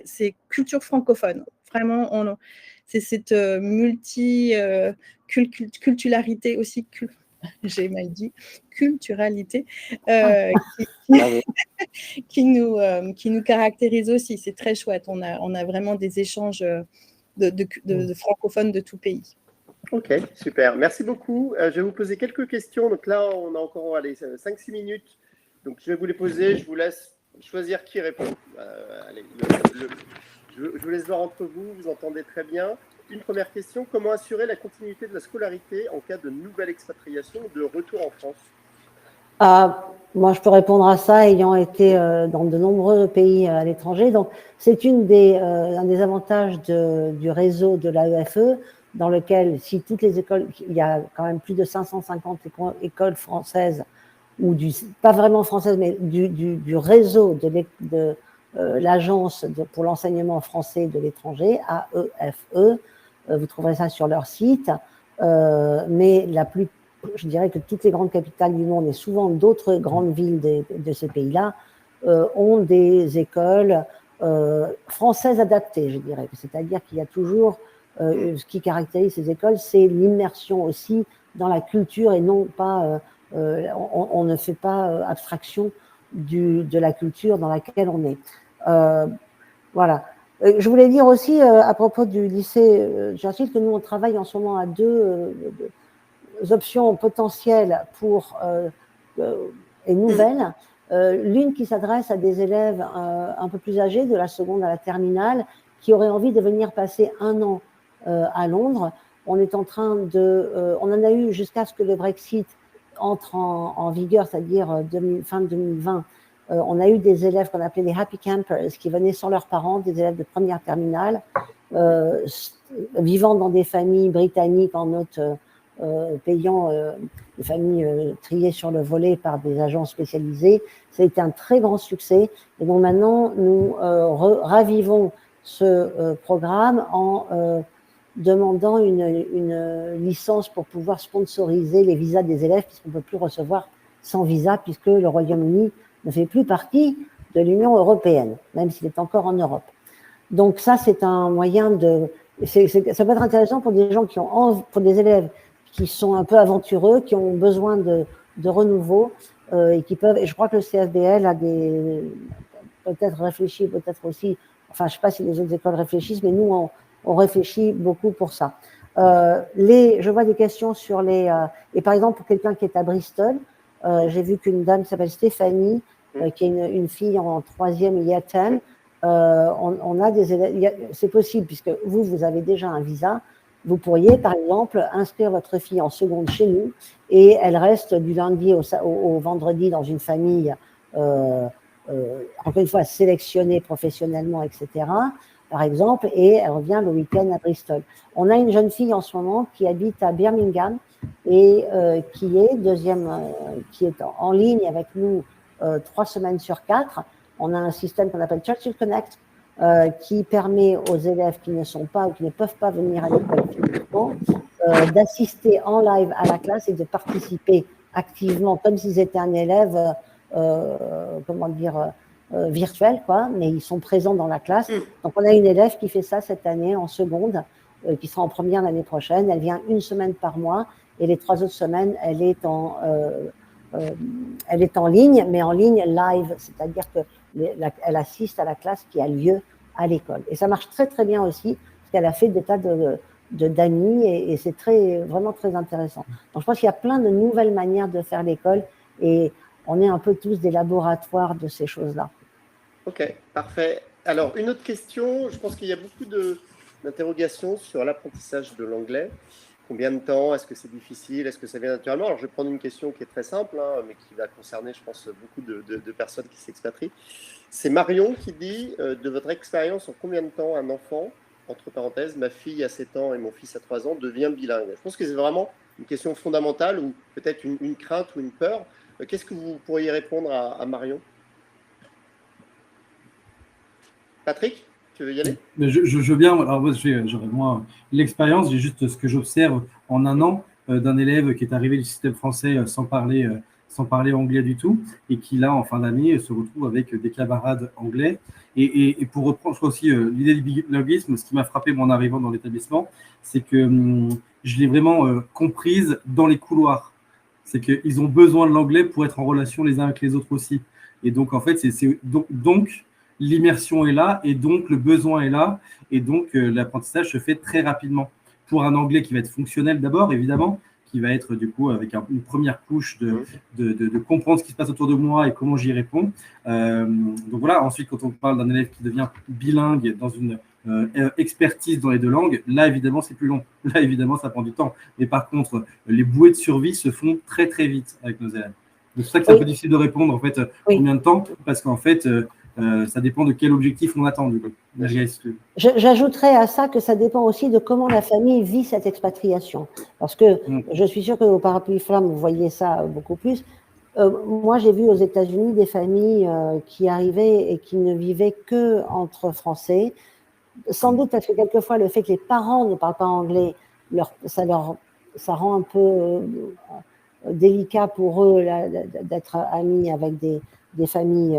c'est culture francophone. Vraiment, c'est cette multiculturalité aussi, j'ai mal dit, culturalité, qui nous caractérise aussi. C'est très chouette. On a vraiment des échanges de francophones de tout pays. Ok, super. Merci beaucoup. Je vais vous poser quelques questions. Donc là, on a encore 5-6 minutes. Donc je vais vous les poser. Je vous laisse choisir qui répond. Je vous laisse voir entre vous. Vous entendez très bien. Une première question. Comment assurer la continuité de la scolarité en cas de nouvelle expatriation ou de retour en France? Moi, je peux répondre à ça, ayant été dans de nombreux pays à l'étranger. Donc, c'est un des avantages du réseau de l'AEFE, dans lequel, si toutes les écoles, il y a quand même plus de 550 écoles françaises, ou pas vraiment françaises, mais du réseau de l'agence pour l'enseignement français de l'étranger, AEFE. Vous trouverez ça sur leur site. Mais je dirais que toutes les grandes capitales du monde et souvent d'autres grandes villes de ces pays-là ont des écoles françaises adaptées, je dirais. C'est-à-dire qu'il y a toujours ce qui caractérise ces écoles, c'est l'immersion aussi dans la culture et non pas, on ne fait pas abstraction de la culture dans laquelle on est. Voilà. Je voulais dire aussi à propos du lycée Churchill que nous on travaille en ce moment à deux options potentielles et nouvelles. L'une qui s'adresse à des élèves un peu plus âgés, de la seconde à la terminale, qui auraient envie de venir passer 1 an à Londres. On est en train on en a eu jusqu'à ce que le Brexit entre en vigueur, c'est-à-dire fin 2020. On a eu des élèves qu'on appelait les happy campers, qui venaient sans leurs parents, des élèves de première terminale, vivant dans des familles britanniques en note, payant des familles triées sur le volet par des agents spécialisés. Ça a été un très grand succès. Et donc maintenant, nous ravivons ce programme en demandant une licence pour pouvoir sponsoriser les visas des élèves, puisqu'on ne peut plus recevoir sans visa, puisque le Royaume-Uni ne fait plus partie de l'Union européenne, même s'il est encore en Europe. Donc ça, c'est un moyen ça peut être intéressant pour des gens pour des élèves qui sont un peu aventureux, qui ont besoin de renouveau, et je crois que le CFBL a peut-être réfléchi, peut-être aussi, enfin, je ne sais pas si les autres écoles réfléchissent, mais nous, on réfléchit beaucoup pour ça. Je vois des questions sur et par exemple, pour quelqu'un qui est à Bristol, j'ai vu qu'une dame qui s'appelle Stéphanie, qui est une fille en 3e Year 10, on a des élèves, c'est possible, puisque vous avez déjà un visa. Vous pourriez, par exemple, inscrire votre fille en seconde chez nous et elle reste du lundi au vendredi dans une famille, encore une fois, sélectionnée professionnellement, etc. par exemple, et elle revient le week-end à Bristol. On a une jeune fille en ce moment qui habite à Birmingham et qui est en ligne avec nous 3 semaines sur 4. On a un système qu'on appelle Churchill Connect qui permet aux élèves qui ne sont pas ou qui ne peuvent pas venir à l'école physiquement d'assister en live à la classe et de participer activement comme s'ils étaient un élève virtuel, quoi, mais ils sont présents dans la classe. Donc on a une élève qui fait ça cette année en seconde, qui sera en première l'année prochaine. Elle vient 1 semaine par mois et les 3 autres semaines, elle est en ligne, mais en ligne live, c'est-à-dire qu'elle assiste à la classe qui a lieu à l'école. Et ça marche très très bien aussi, parce qu'elle a fait des tas d'amis et c'est vraiment très intéressant. Donc je pense qu'il y a plein de nouvelles manières de faire l'école et on est un peu tous des laboratoires de ces choses-là. Ok, parfait. Alors, une autre question, je pense qu'il y a beaucoup d'interrogations sur l'apprentissage de l'anglais. Combien de temps? Est-ce que c'est difficile? Est-ce que ça vient naturellement? Alors, je vais prendre une question qui est très simple, mais qui va concerner, je pense, beaucoup de personnes qui s'expatrient. C'est Marion qui dit, de votre expérience, en combien de temps un enfant, entre parenthèses, ma fille a 7 ans et mon fils a 3 ans, devient bilingue? Je pense que c'est vraiment une question fondamentale ou peut-être une crainte ou une peur. Qu'est-ce que vous pourriez répondre à Marion? Patrick, tu veux y aller? Je veux bien. Alors, j'aurais moins l'expérience, j'ai juste ce que j'observe en un an d'un élève qui est arrivé du système français sans parler anglais du tout et qui, là, en fin d'année, se retrouve avec des camarades anglais. Et pour reprendre, je crois aussi l'idée du bilinguisme, ce qui m'a frappé en arrivant dans l'établissement, c'est que je l'ai vraiment comprise dans les couloirs. C'est qu'ils ont besoin de l'anglais pour être en relation les uns avec les autres aussi. Et donc, en fait, donc l'immersion est là et donc le besoin est là et donc l'apprentissage se fait très rapidement pour un anglais qui va être fonctionnel d'abord, évidemment, qui va être du coup avec une première couche de comprendre ce qui se passe autour de moi et comment j'y réponds. Donc voilà, ensuite, quand on parle d'un élève qui devient bilingue dans une expertise dans les 2 langues, là, évidemment, c'est plus long. Là, évidemment, ça prend du temps. Mais par contre, les bouées de survie se font très, très vite avec nos élèves. C'est pour ça que c'est un peu difficile de répondre, en fait, combien de temps, parce qu'en fait, ça dépend de quel objectif on attend, du coup. J'ajouterais à ça que ça dépend aussi de comment la famille vit cette expatriation. Parce que je suis sûre que au Parapluie Flamme, vous voyez ça beaucoup plus. Moi, j'ai vu aux États-Unis des familles qui arrivaient et qui ne vivaient que entre Français. Sans doute parce que quelquefois, le fait que les parents ne parlent pas anglais, ça rend un peu délicat pour eux d'être amis avec des familles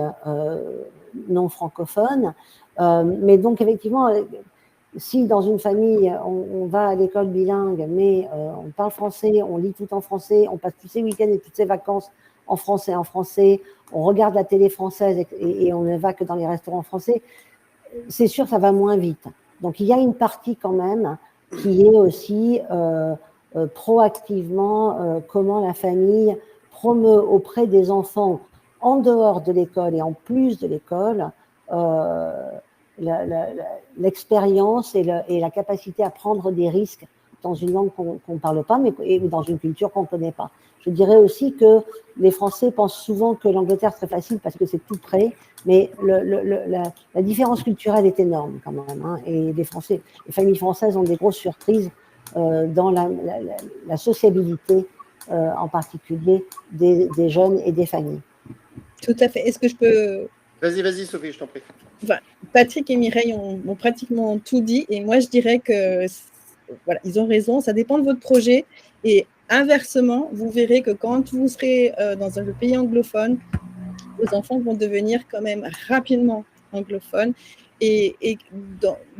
non francophones. Mais donc, effectivement, si dans une famille, on va à l'école bilingue, mais on parle français, on lit tout en français, on passe tous ses week-ends et toutes ses vacances en français, on regarde la télé française et on ne va que dans les restaurants français, c'est sûr, ça va moins vite. Donc, il y a une partie quand même qui est aussi proactivement comment la famille promeut auprès des enfants en dehors de l'école et en plus de l'école l'expérience et la capacité à prendre des risques dans une langue qu'on ne parle pas, mais et dans une culture qu'on ne connaît pas. Je dirais aussi que les Français pensent souvent que l'Angleterre serait facile parce que c'est tout près, mais la différence culturelle est énorme quand même. Hein, et les familles françaises ont des grosses surprises dans la sociabilité, en particulier des jeunes et des familles. Tout à fait. Est-ce que je peux... Vas-y, Sophie, je t'en prie. Enfin, Patrick et Mireille ont pratiquement tout dit et moi, je dirais que voilà, ils ont raison, ça dépend de votre projet et inversement, vous verrez que quand vous serez dans le pays anglophone, vos enfants vont devenir quand même rapidement anglophones et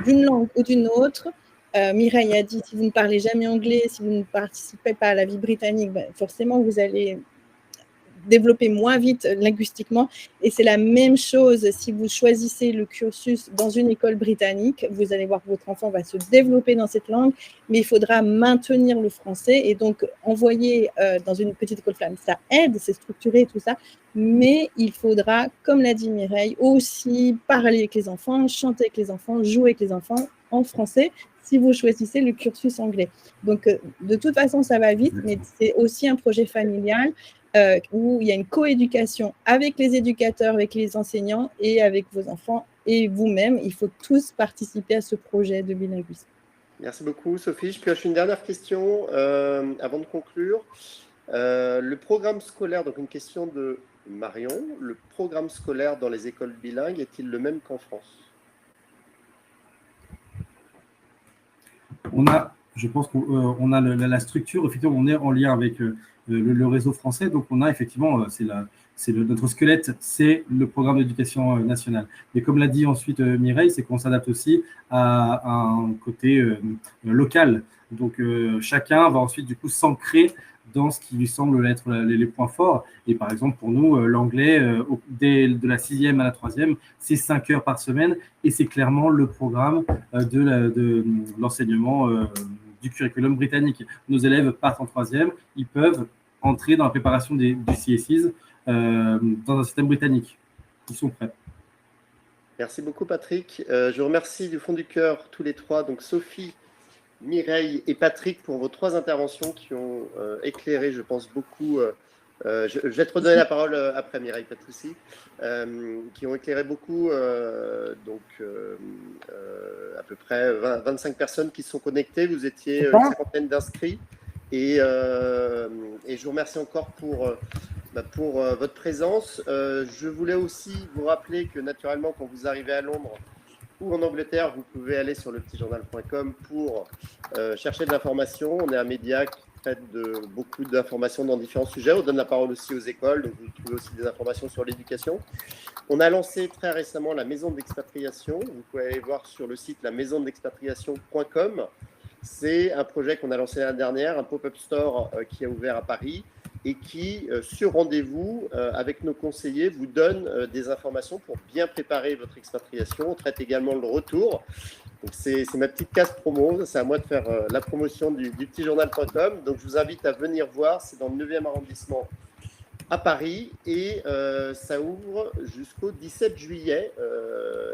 d'une langue ou d'une autre. Mireille a dit, si vous ne parlez jamais anglais, si vous ne participez pas à la vie britannique, ben, forcément, vous allez développer moins vite linguistiquement. Et c'est la même chose si vous choisissez le cursus dans une école britannique. Vous allez voir que votre enfant va se développer dans cette langue, mais il faudra maintenir le français. Et donc, envoyer dans une petite école flamme, ça aide, c'est structuré, tout ça. Mais il faudra, comme l'a dit Mireille, aussi parler avec les enfants, chanter avec les enfants, jouer avec les enfants en français si vous choisissez le cursus anglais. Donc, de toute façon, ça va vite, mais c'est aussi un projet familial où il y a une coéducation avec les éducateurs, avec les enseignants et avec vos enfants et vous-même. Il faut tous participer à ce projet de bilinguisme. Merci beaucoup, Sophie. Je pioche une dernière question avant de conclure. Le programme scolaire, donc une question de Marion, le programme scolaire dans les écoles bilingues est-il le même qu'en France? Je pense qu'on a la structure, effectivement, on est en lien avec le réseau français, donc on a effectivement, notre squelette, c'est le programme d'éducation nationale. Mais comme l'a dit ensuite Mireille, c'est qu'on s'adapte aussi à un côté local. Donc chacun va ensuite du coup s'ancrer dans ce qui lui semble être les points forts. Et par exemple, pour nous, l'anglais, de la 6e à la 3e, c'est 5 heures par semaine et c'est clairement le programme de l'enseignement du curriculum britannique. Nos élèves partent en 3e, ils peuvent entrer dans la préparation du CSIS dans un système britannique. Ils sont prêts. Merci beaucoup, Patrick. Je remercie du fond du cœur tous les trois, donc Sophie, Mireille et Patrick, pour vos 3 interventions qui ont éclairé, je pense, beaucoup. Je vais te redonner la parole après, Mireille, pas de souci. Qui ont éclairé beaucoup, donc à peu près 25 personnes qui se sont connectées. Vous étiez une cinquantaine d'inscrits. Et je vous remercie encore pour votre présence. Je voulais aussi vous rappeler que naturellement, quand vous arrivez à Londres ou en Angleterre, vous pouvez aller sur lepetitjournal.com pour chercher de l'information. On est un média qui traite de beaucoup d'informations dans différents sujets. On donne la parole aussi aux écoles, donc vous trouvez aussi des informations sur l'éducation. On a lancé très récemment la maison d'expatriation. Vous pouvez aller voir sur le site lamaisondexpatriation.com. C'est un projet qu'on a lancé l'année dernière, un pop-up store qui a ouvert à Paris et qui, sur rendez-vous avec nos conseillers, vous donne des informations pour bien préparer votre expatriation. On traite également le retour. Donc c'est ma petite case promo. C'est à moi de faire la promotion du petitjournal.com. Donc je vous invite à venir voir. C'est dans le 9e arrondissement à Paris et ça ouvre jusqu'au 17 juillet.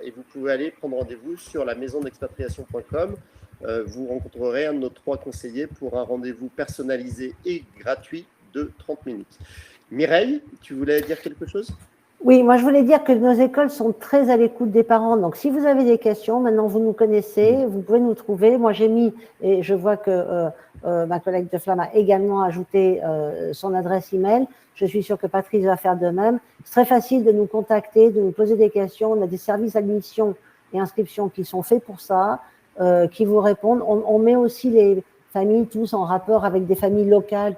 Et vous pouvez aller prendre rendez-vous sur la maisondexpatriation.com. Vous rencontrerez un de nos 3 conseillers pour un rendez-vous personnalisé et gratuit de 30 minutes. Mireille, tu voulais dire quelque chose? Oui, moi je voulais dire que nos écoles sont très à l'écoute des parents. Donc si vous avez des questions, maintenant vous nous connaissez, vous pouvez nous trouver. Moi j'ai mis, et je vois que ma collègue de Flamme a également ajouté son adresse email. Je suis sûre que Patrice va faire de même. C'est très facile de nous contacter, de nous poser des questions. On a des services d'admission et inscription qui sont faits pour ça, qui vous répondent. On met aussi les familles tous en rapport avec des familles locales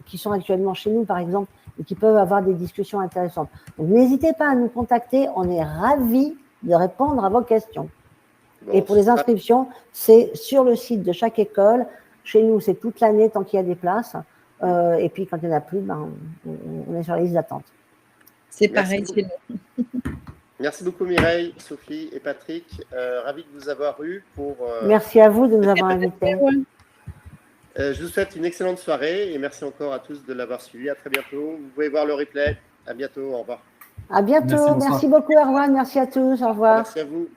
qui sont actuellement chez nous, par exemple, et qui peuvent avoir des discussions intéressantes. Donc, n'hésitez pas à nous contacter. On est ravis de répondre à vos questions. Bon, et pour les inscriptions, c'est sur le site de chaque école. Chez nous, c'est toute l'année tant qu'il y a des places. Et puis, quand il n'y en a plus, on est sur la liste d'attente. C'est pareil chez nous. Merci beaucoup, Mireille, Sophie et Patrick. Ravi de vous avoir eu. Merci à vous de nous avoir invités. Je vous souhaite une excellente soirée et merci encore à tous de l'avoir suivi. À très bientôt. Vous pouvez voir le replay. À bientôt. Au revoir. À bientôt. Merci beaucoup, Erwan. Merci à tous. Au revoir. Merci à vous.